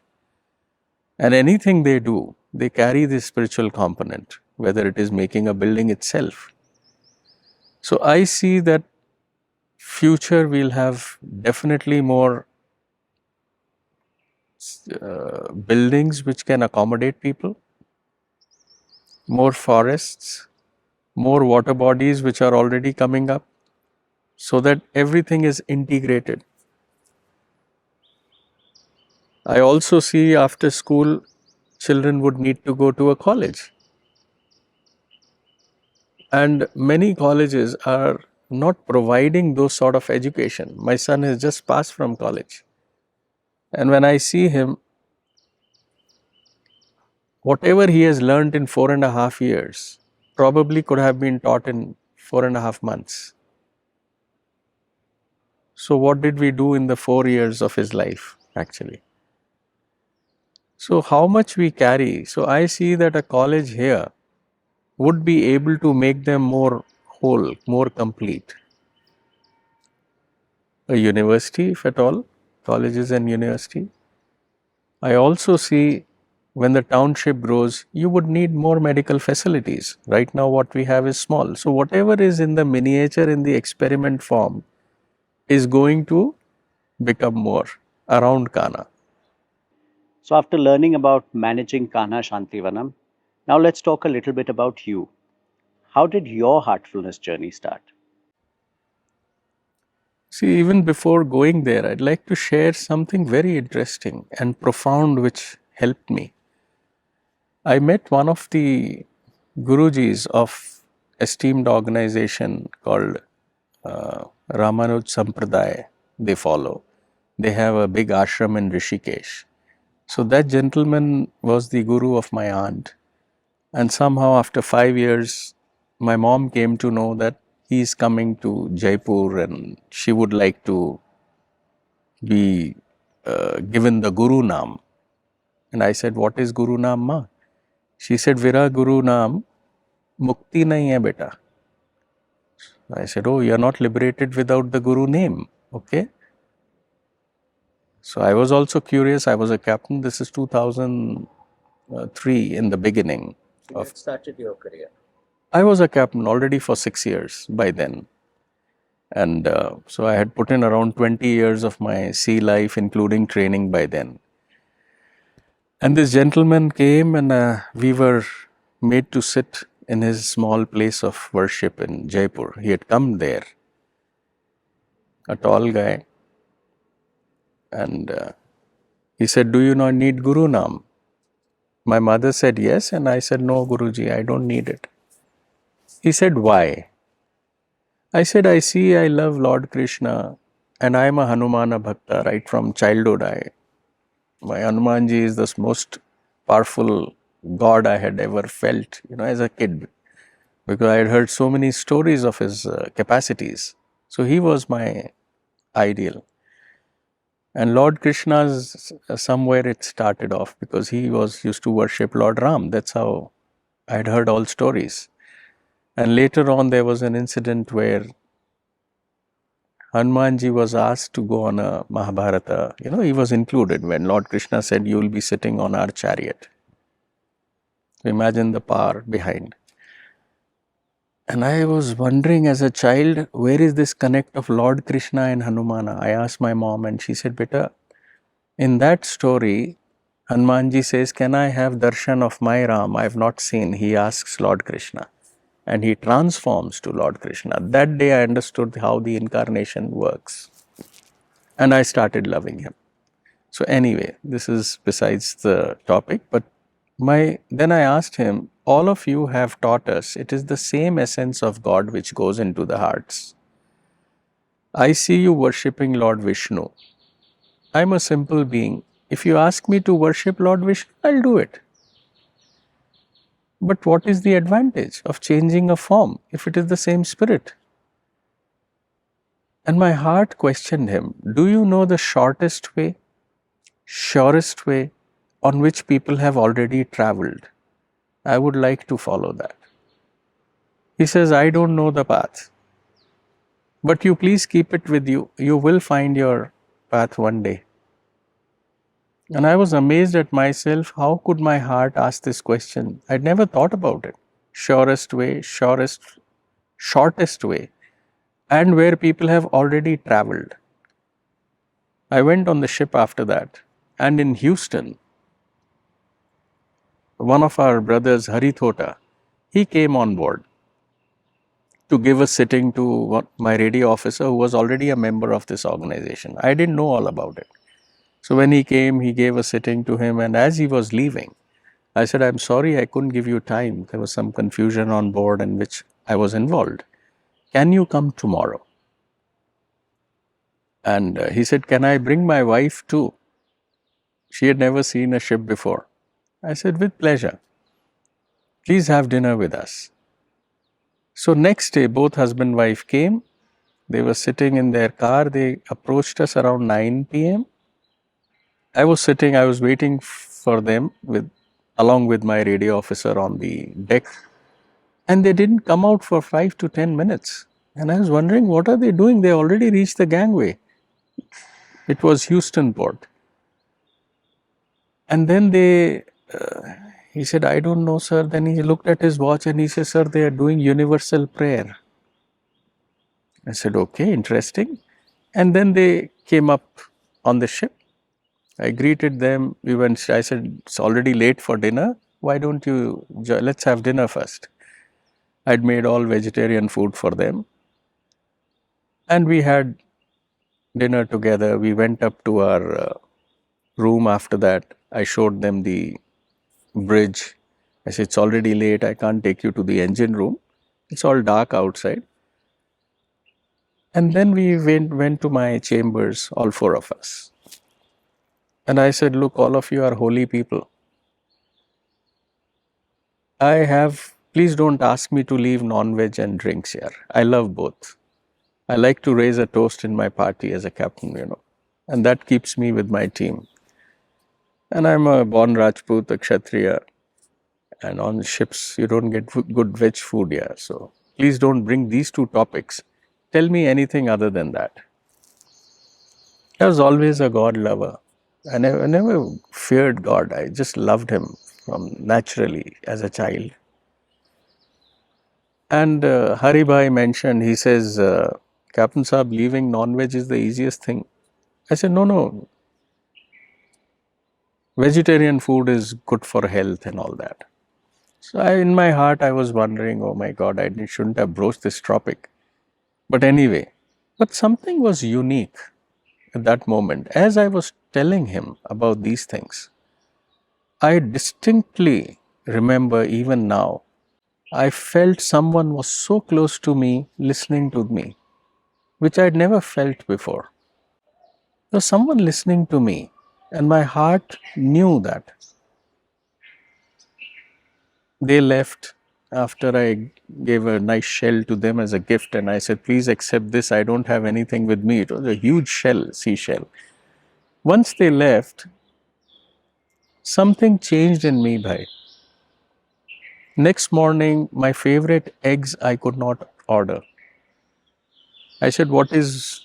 And anything they do, they carry this spiritual component, whether it is making a building itself. So I see that future we'll have definitely more buildings which can accommodate people, more forests, more water bodies which are already coming up. so that everything is integrated. I also see after school, children would need to go to a college. And many colleges are not providing those sort of education. My son has just passed from college. And when I see him, whatever he has learned in 4.5 years probably could have been taught in 4.5 months. So, what did we do in the 4 years of his life actually? So, how much we carry? So, I see that a college here would be able to make them more whole, more complete. A university, if at all, colleges and university. I also see when the township grows, you would need more medical facilities. Right now, what we have is small. So, whatever is in the miniature in the experiment form is going to become more around Kanha. So, after learning about managing Kanha Shanti Vanam, now let's talk a little bit about you. How did your heartfulness journey start? See, even before going there, I'd like to share something very interesting and profound which helped me. I met one of the Gurujis of esteemed organization called Ramanuj Sampradaya. They follow. They have a big ashram in Rishikesh. So that gentleman was the guru of my aunt. And somehow after 5 years, my mom came to know that he is coming to Jaipur and she would like to be given the Guru Naam. And I said, what is Guru Naam, ma? She said, Vira Guru Naam, Mukti nahi hai beta. I said, oh, you're not liberated without the Guru name. Okay. So I was also curious. I was a captain. This is 2003 in the beginning. You had started your career. I was a captain already for 6 years by then. And so I had put in around 20 years of my sea life, including training by then. And this gentleman came and we were made to sit in his small place of worship in Jaipur. He had come there, a tall guy. And he said, do you not need Guru Naam? My mother said yes. And I said, no, Guruji, I don't need it. He said, why? I said, I see I love Lord Krishna and I am a Hanumana Bhakta right from childhood. My Hanumanji is the most powerful God I had ever felt, as a kid, because I had heard so many stories of his capacities. So he was my ideal. And Lord Krishna's somewhere it started off because he used to worship Lord Ram. That's how I had heard all stories. And later on, there was an incident where Hanumanji was asked to go on a Mahabharata. He was included when Lord Krishna said, you will be sitting on our chariot. So imagine the power behind. And I was wondering as a child, where is this connect of Lord Krishna and Hanumana? I asked my mom and she said, Beta, in that story, Hanumanji says, can I have darshan of my Ram? I have not seen. He asks Lord Krishna. And he transforms to Lord Krishna. That day I understood how the incarnation works. And I started loving him. So anyway, this is besides the topic. But then I asked him, all of you have taught us it is the same essence of God which goes into the hearts. I see you worshipping Lord Vishnu. I'm a simple being. If you ask me to worship Lord Vishnu, I'll do it. But what is the advantage of changing a form if it is the same spirit? And my heart questioned him, do you know the shortest way, surest way on which people have already traveled? I would like to follow that. He says, I don't know the path, but you please keep it with you. You will find your path one day. And I was amazed at myself. How could my heart ask this question? I'd never thought about it. Surest way, shortest way, and where people have already traveled. I went on the ship after that, and in Houston, one of our brothers, Hari Thota, he came on board. to give a sitting to my radio officer who was already a member of this organization. I didn't know all about it. So when he came, he gave a sitting to him, and as he was leaving, I said, I'm sorry I couldn't give you time. There was some confusion on board in which I was involved. Can you come tomorrow? And he said, can I bring my wife too? She had never seen a ship before. I said, with pleasure. Please have dinner with us. So next day, both husband and wife came. They were sitting in their car. They approached us around 9 p.m. I was waiting for them along with my radio officer on the deck. And they didn't come out for 5 to 10 minutes. And I was wondering, what are they doing? They already reached the gangway. It was Houston port. And then he said, I don't know, sir. Then he looked at his watch and he said, sir, they are doing universal prayer. I said, okay, interesting. And then they came up on the ship. I greeted them. I said, it's already late for dinner. Why don't let's have dinner first. I'd made all vegetarian food for them. And we had dinner together. We went up to our room after that. I showed them the bridge. I said, it's already late. I can't take you to the engine room. It's all dark outside. And then we went to my chambers, all four of us. And I said, look, all of you are holy people. Please don't ask me to leave non-veg and drinks here. I love both. I like to raise a toast in my party as a captain, and that keeps me with my team. And I'm a born Rajput, a Kshatriya, and on ships, you don't get good veg food here. So please don't bring these two topics. Tell me anything other than that. I was always a God lover. I never feared God. I just loved Him from naturally as a child. And Hari Bhai mentioned, he says, Captain Saab, leaving non-veg is the easiest thing. I said, no. Vegetarian food is good for health and all that. So in my heart, I was wondering, oh my God, I shouldn't have broached this topic. But anyway, something was unique at that moment. As I was telling him about these things, I distinctly remember even now, I felt someone was so close to me, listening to me, which I'd never felt before. There was someone listening to me, and my heart knew that. They left after I gave a nice shell to them as a gift, and I said, please accept this. I don't have anything with me. It was a huge shell, seashell. Once they left, something changed in me, bhai. Next morning, my favorite eggs I could not order. I said, what is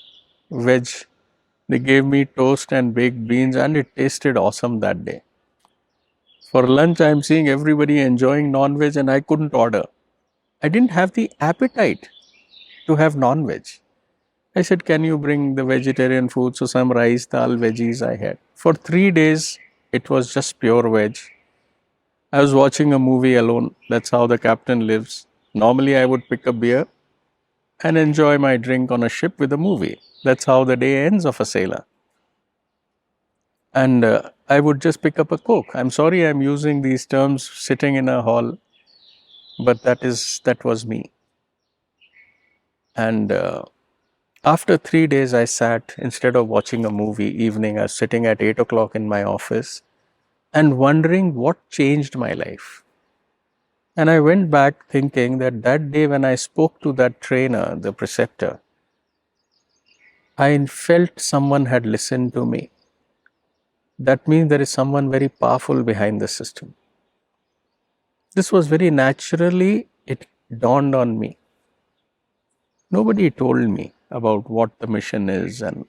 veg? They gave me toast and baked beans, and it tasted awesome that day. For lunch, I'm seeing everybody enjoying non-veg, and I couldn't order. I didn't have the appetite to have non-veg. I said, can you bring the vegetarian food? So some rice, dal, veggies I had. For 3 days, it was just pure veg. I was watching a movie alone. That's how the captain lives. Normally, I would pick a beer and enjoy my drink on a ship with a movie. That's how the day ends of a sailor. And I would just pick up a Coke. I'm sorry I'm using these terms sitting in a hall, but that was me. And after 3 days, I sat, instead of watching a movie evening, I was sitting at 8 o'clock in my office and wondering what changed my life. And I went back thinking that day when I spoke to that trainer, the preceptor, I felt someone had listened to me. That means there is someone very powerful behind the system. This was very naturally, it dawned on me. Nobody told me about what the mission is and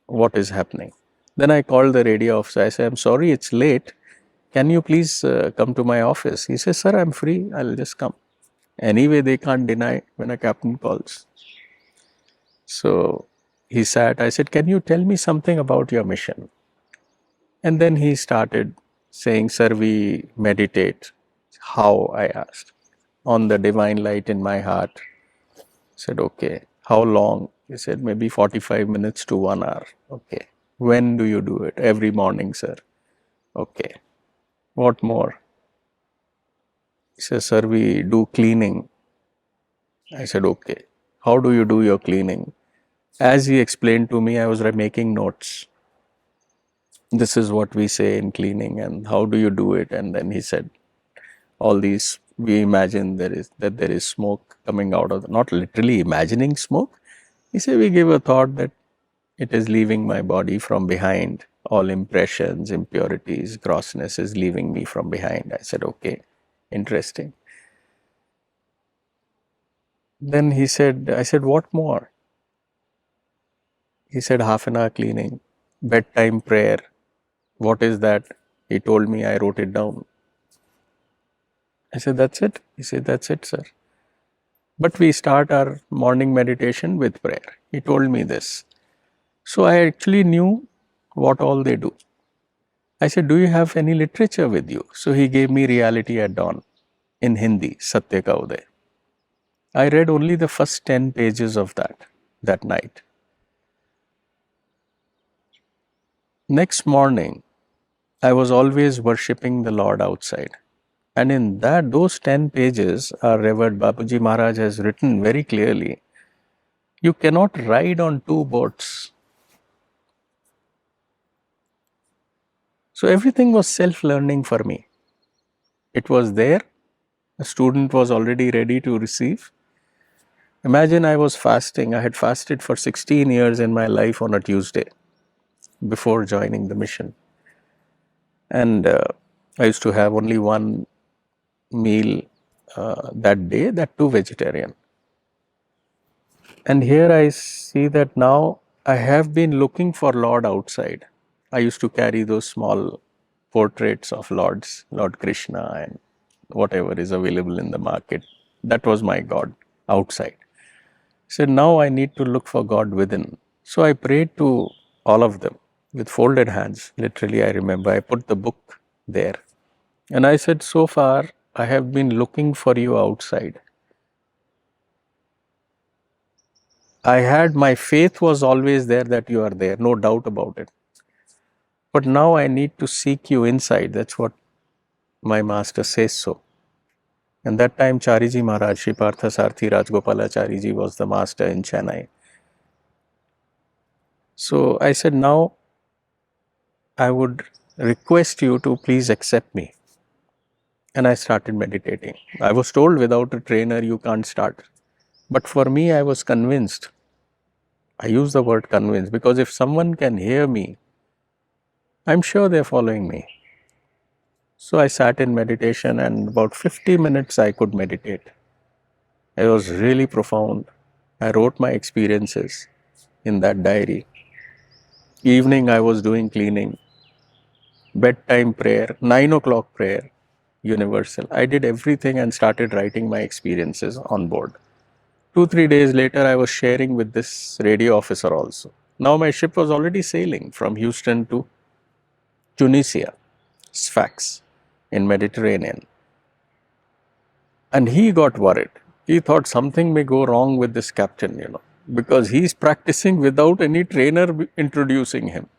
what is happening. Then I called the radio officer. I said, I'm sorry, it's late. Can you please come to my office? He says, sir, I'm free. I'll just come. Anyway, they can't deny when a captain calls. So he sat. I said, can you tell me something about your mission? And then he started saying, sir, we meditate. How? I asked. On the divine light in my heart. Said, okay. How long? He said, maybe 45 minutes to 1 hour. Okay. When do you do it? Every morning, sir. Okay. What more? He says, sir, we do cleaning. I said, okay. How do you do your cleaning? As he explained to me, I was making notes. This is what we say in cleaning, and how do you do it? And then he said, all these, we imagine there is smoke coming out of, not literally imagining smoke. He said, we give a thought that it is leaving my body from behind. All impressions, impurities, grossness is leaving me from behind. I said, okay, interesting. Then he said, I said, what more? He said, half an hour cleaning, bedtime prayer. What is that? He told me, I wrote it down. I said, that's it? He said, that's it, sir. But we start our morning meditation with prayer. He told me this. So I actually knew what all they do. I said, do you have any literature with you? So he gave me Reality at Dawn in Hindi, Satya Ka Uday. I read only the first 10 pages of that night. Next morning, I was always worshipping the Lord outside. And in those 10 pages, our Revered Bapuji Maharaj has written very clearly, you cannot ride on two boats. So everything was self-learning for me. It was there. A student was already ready to receive. Imagine I was fasting. I had fasted for 16 years in my life on a Tuesday before joining the mission. And I used to have only one meal that day, that too vegetarian. And here I see that now I have been looking for Lord outside. I used to carry those small portraits of Lords, Lord Krishna and whatever is available in the market. That was my God outside. So now I need to look for God within. So I prayed to all of them with folded hands. Literally, I remember I put the book there. And I said, so far, I have been looking for you outside. My faith was always there that you are there, no doubt about it. But now I need to seek you inside. That's what my master says so. And that time Chariji Maharaj, Shri Partha Sarthi Rajgopalachariji was the master in Chennai. So I said, now I would request you to please accept me. And I started meditating. I was told without a trainer you can't start. But for me, I was convinced. I use the word convinced because if someone can hear me, I'm sure they're following me. So I sat in meditation and about 50 minutes I could meditate. It was really profound. I wrote my experiences in that diary. Evening I was doing cleaning, bedtime prayer, 9 o'clock prayer, universal. I did everything and started writing my experiences on board. 2-3 days later, I was sharing with this radio officer also. Now my ship was already sailing from Houston to Tunisia, Sfax, in Mediterranean. And he got worried. He thought something may go wrong with this captain, because he's practicing without any trainer introducing him.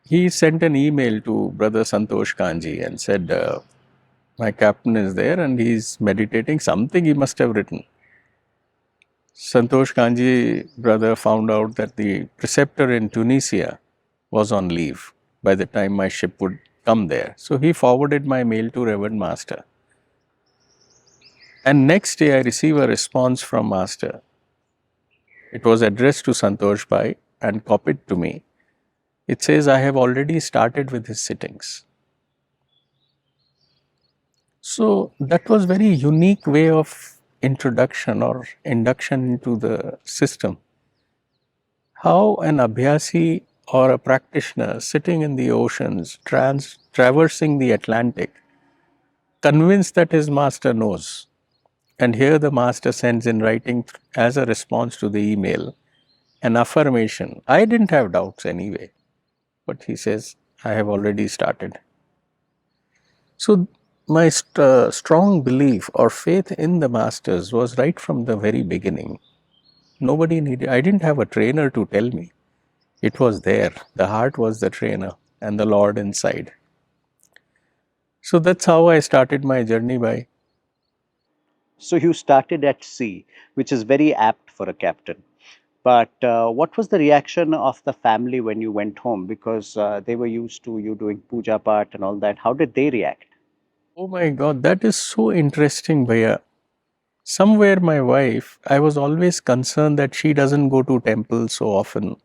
He sent an email to Brother Santosh Kanji and said, my captain is there and he's meditating. Something he must have written. Santosh Kanji brother found out that the preceptor in Tunisia was on leave by the time my ship would come there. So he forwarded my mail to Reverend Master. And next day I receive a response from Master. It was addressed to Santosh Bhai and copied to me. It says, I have already started with his sittings. So that was very unique way of introduction or induction into the system. How an abhyasi or a practitioner sitting in the oceans, traversing the Atlantic, convinced that his master knows. And here the master sends in writing as a response to the email an affirmation. I didn't have doubts anyway, but he says, I have already started. So My strong belief or faith in the masters was right from the very beginning. Nobody needed, I didn't have a trainer to tell me. It was there. The heart was the trainer and the Lord inside. So that's how I started my journey by. So you started at sea, which is very apt for a captain. But what was the reaction of the family when you went home? Because they were used to you doing puja part and all that. How did they react? Oh my God, that is so interesting, Bhaiya. Somewhere my wife, I was always concerned that she doesn't go to temple so often.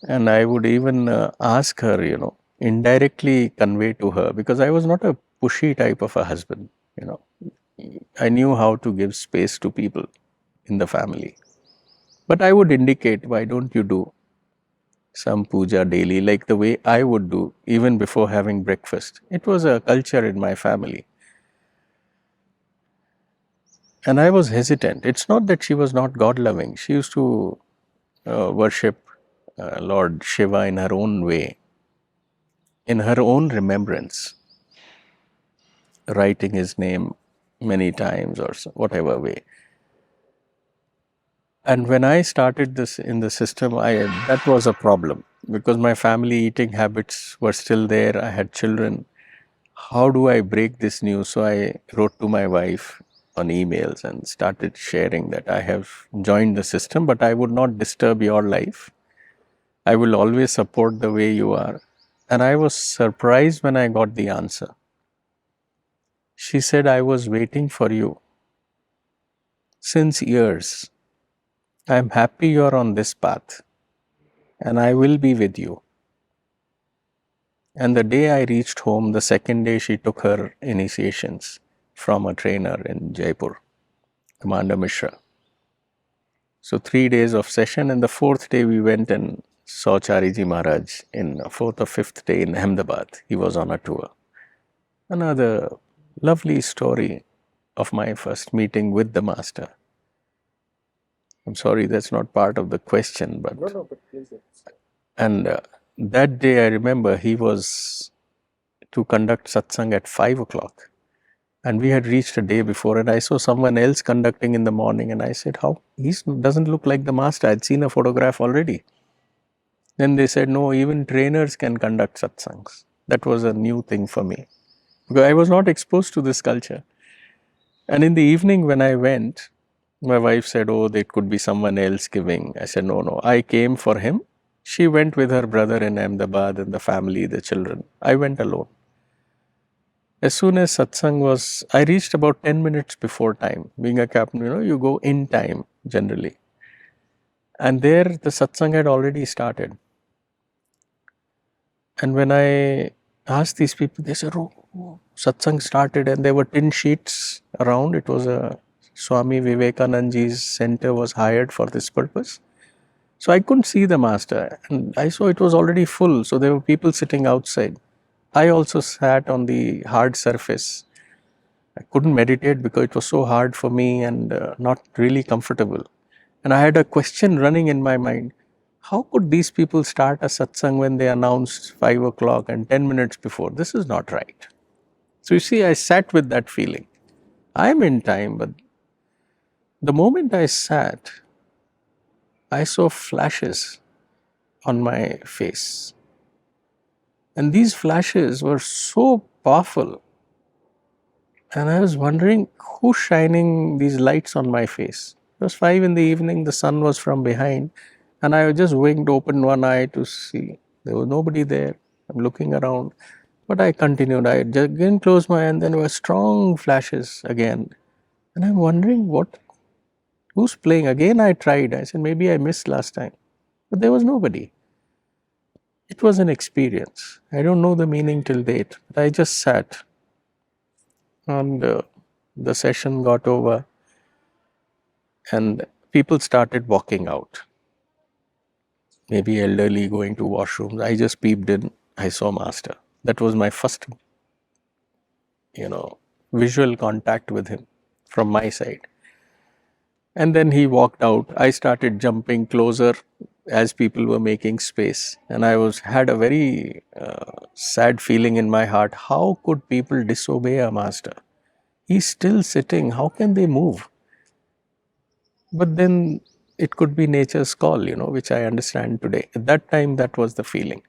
And I would even ask her, indirectly convey to her, because I was not a pushy type of a husband, you know. I knew how to give space to people in the family. But I would indicate, why don't you do some puja daily, like the way I would do even before having breakfast? It was a culture in my family. And I was hesitant. It's not that she was not God loving. She used to worship Lord Shiva in her own way, in her own remembrance, writing his name many times or whatever way. And when I started this in the system, that was a problem because my family eating habits were still there. I had children. How do I break this news? So I wrote to my wife on emails and started sharing that I have joined the system, but I would not disturb your life. I will always support the way you are. And I was surprised when I got the answer. She said, I was waiting for you since years. I'm happy you're on this path and I will be with you. And the day I reached home, the second day she took her initiations from a trainer in Jaipur, Commander Mishra. So 3 days of session, and the fourth day we went and saw Chariji Maharaj in fourth or fifth day in Ahmedabad. He was on a tour. Another lovely story of my first meeting with the master. I'm sorry, that's not part of the question, but and that day I remember he was to conduct satsang at 5 o'clock. And we had reached a day before, and I saw someone else conducting in the morning, and I said, how? He doesn't look like the master. I'd seen a photograph already. Then they said, no, even trainers can conduct satsangs. That was a new thing for me because I was not exposed to this culture. And in the evening when I went, my wife said, oh, there could be someone else giving. I said, no, no, I came for him. She went with her brother in Ahmedabad and the family, the children. I went alone. As soon as satsang was, I reached about 10 minutes before time. Being a captain, you go in time generally. And there the satsang had already started. And when I asked these people, they said, oh, satsang started, and there were tin sheets around. It was a Swami Vivekanandaji's center was hired for this purpose. So I couldn't see the master, and I saw it was already full. So there were people sitting outside. I also sat on the hard surface. I couldn't meditate because it was so hard for me and not really comfortable. And I had a question running in my mind. How could these people start a satsang when they announced 5 o'clock and 10 minutes before? This is not right. So you see, I sat with that feeling. I'm in time, but the moment I sat, I saw flashes on my face. And these flashes were so powerful. And I was wondering who's shining these lights on my face. It was 5 in the evening, the sun was from behind, and I just winked, opened one eye to see. There was nobody there. I'm looking around. But I continued. I again closed my eye, and then there were strong flashes again. And I'm wondering who's playing. Again I tried. I said, maybe I missed last time. But there was nobody. It was an experience. I don't know the meaning till date. But I just sat. And the session got over. And people started walking out. Maybe elderly going to washrooms. I just peeped in. I saw Master. That was my first, visual contact with him from my side. And then he walked out. I started jumping closer. as people were making space, and I was had a very sad feeling in my heart. How could people disobey a master? He's still sitting. How can they move? But then it could be nature's call, which I understand today. At that time, that was the feeling.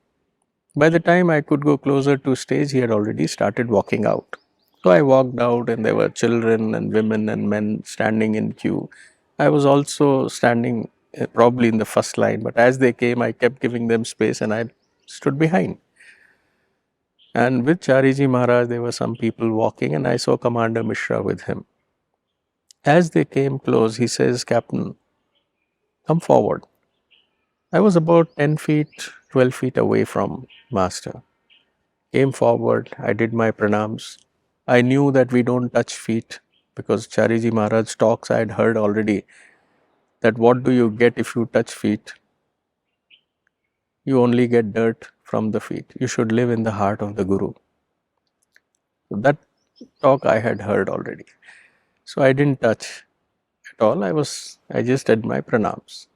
By the time I could go closer to stage, he had already started walking out. So I walked out, and there were children and women and men standing in queue. I was also standing probably in the first line, but as they came, I kept giving them space and I stood behind. And with Chariji Maharaj, there were some people walking, and I saw Commander Mishra with him. As they came close, he says, "Captain, come forward." I was about 10 feet, 12 feet away from Master. Came forward, I did my pranams. I knew that we don't touch feet because Chariji Maharaj's talks I had heard already, that what do you get if you touch feet? You only get dirt from the feet. You should live in the heart of the Guru. So that talk I had heard already. So I didn't touch at all. I just did my pranams.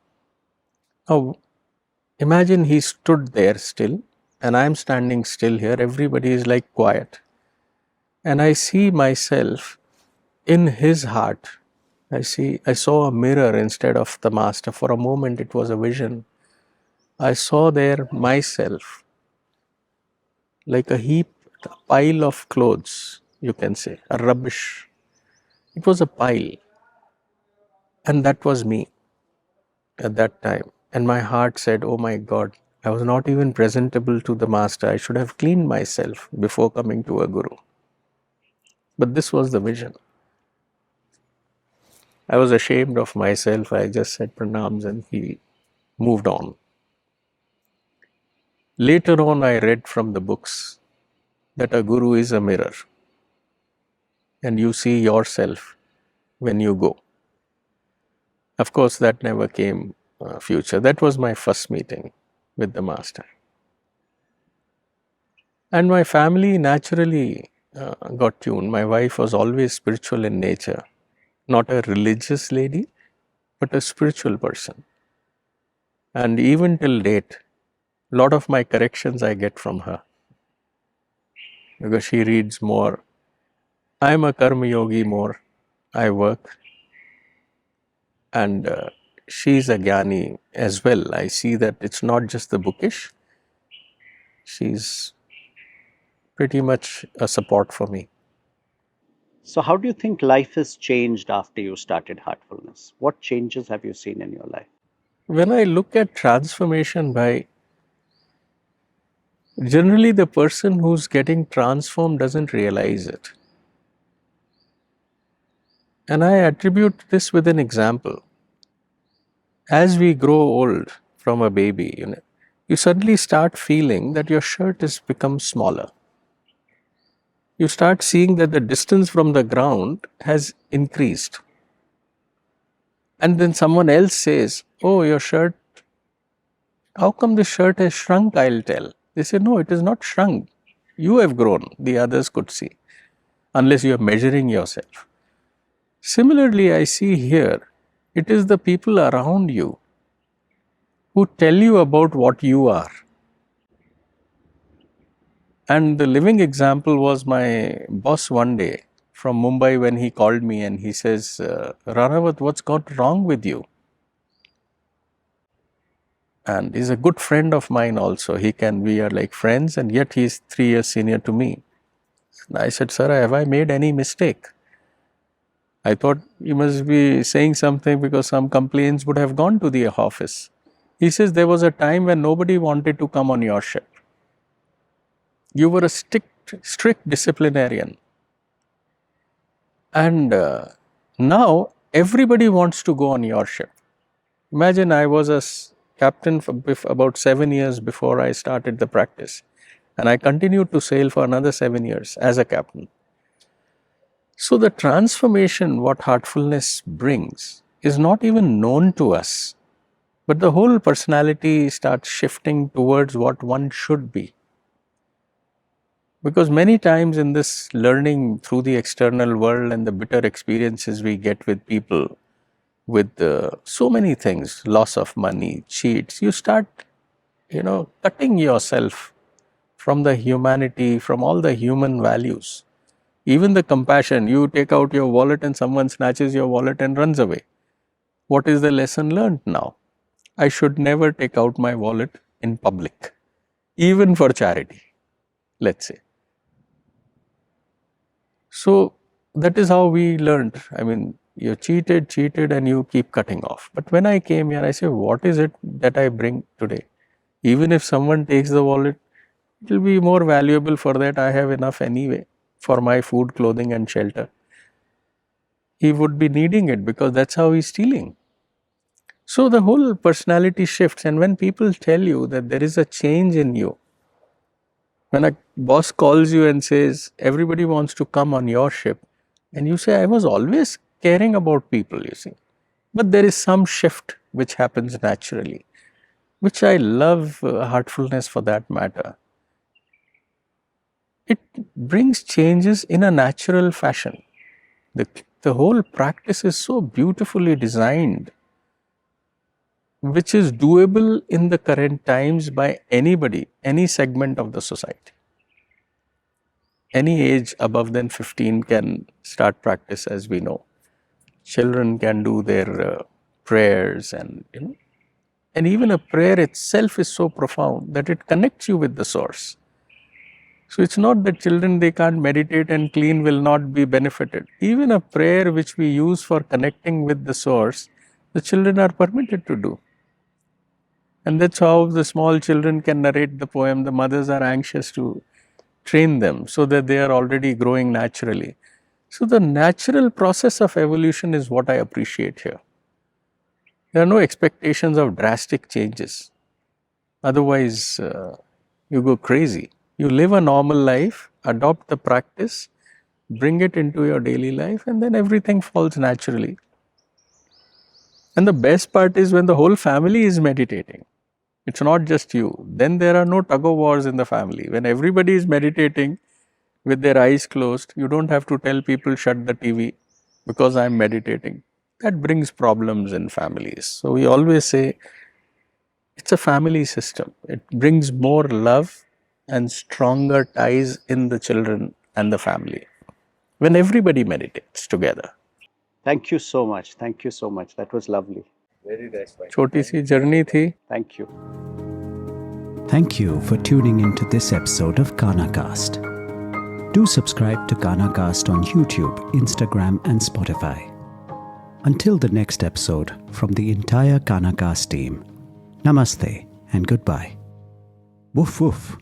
Now imagine he stood there still and I'm standing still here. Everybody is like quiet. And I see myself in his heart. I saw a mirror instead of the master. For a moment it was a vision. I saw there myself like a heap, a pile of clothes, you can say, a rubbish. It was a pile. And that was me at that time. And my heart said, oh my God, I was not even presentable to the master. I should have cleaned myself before coming to a guru. But this was the vision. I was ashamed of myself. I just said pranams and he moved on. Later on, I read from the books that a guru is a mirror and you see yourself when you go. Of course, that never came future. That was my first meeting with the master. And my family naturally got tuned. My wife was always spiritual in nature, not a religious lady, but a spiritual person. And even till date, a lot of my corrections I get from her because she reads more. I'm a karma yogi more. I work. And she's a jnani as well. I see that it's not just the bookish. She's pretty much a support for me. So, how do you think life has changed after you started Heartfulness? What changes have you seen in your life? When I look at transformation by generally the person who's getting transformed doesn't realize it. And I attribute this with an example. As we grow old from a baby, you suddenly start feeling that your shirt has become smaller. You start seeing that the distance from the ground has increased. And then someone else says, oh, your shirt, how come the shirt has shrunk? I'll tell. They say, no, it is not shrunk. You have grown, the others could see, unless you are measuring yourself. Similarly, I see here, it is the people around you who tell you about what you are. And the living example was my boss one day from Mumbai when he called me and he says, Ranawat, what's got wrong with you? And he's a good friend of mine also. We are like friends, and yet he's 3 years senior to me. And I said, sir, have I made any mistake? I thought you must be saying something because some complaints would have gone to the office. He says, there was a time when nobody wanted to come on your ship. You were a strict disciplinarian. And now everybody wants to go on your ship. Imagine I was a captain for about 7 years before I started the practice. And I continued to sail for another 7 years as a captain. So the transformation what heartfulness brings is not even known to us. But the whole personality starts shifting towards what one should be. Because many times in this learning through the external world and the bitter experiences we get with people, with so many things, loss of money, cheats. You start, cutting yourself from the humanity, from all the human values. Even the compassion, you take out your wallet and someone snatches your wallet and runs away. What is the lesson learned now? I should never take out my wallet in public, even for charity, let's say. So that is how we learned. I mean, you cheated, and you keep cutting off. But when I came here, I say, what is it that I bring today? Even if someone takes the wallet, it will be more valuable for that. I have enough anyway for my food, clothing, and shelter. He would be needing it because that's how he's stealing. So the whole personality shifts. And when people tell you that there is a change in you, when a boss calls you and says, everybody wants to come on your ship, and you say, I was always caring about people, you see. But there is some shift which happens naturally, which I love heartfulness for that matter. It brings changes in a natural fashion. The whole practice is so beautifully designed, which is doable in the current times by anybody, any segment of the society. Any age above than 15 can start practice, as we know. Children can do their prayers, and and even a prayer itself is so profound that it connects you with the source. So it's not that children, they can't meditate and clean will not be benefited. Even a prayer which we use for connecting with the source, the children are permitted to do. And that's how the small children can narrate the poem. The mothers are anxious to train them so that they are already growing naturally. So the natural process of evolution is what I appreciate here. There are no expectations of drastic changes. Otherwise, you go crazy. You live a normal life, adopt the practice, bring it into your daily life, and then everything falls naturally. And the best part is when the whole family is meditating. It's not just you. Then there are no tug of wars in the family. When everybody is meditating with their eyes closed, you don't have to tell people shut the TV because I'm meditating. That brings problems in families. So we always say it's a family system. It brings more love and stronger ties in the children and the family when everybody meditates together. Thank you so much. Thank you so much. That was lovely. छोटी सी journey थी. Thank you. Thank you for tuning into this episode of Kanha. Do subscribe to Kanha on YouTube, Instagram, and Spotify. Until the next episode, from the entire Kanha team, namaste and goodbye. Woof woof.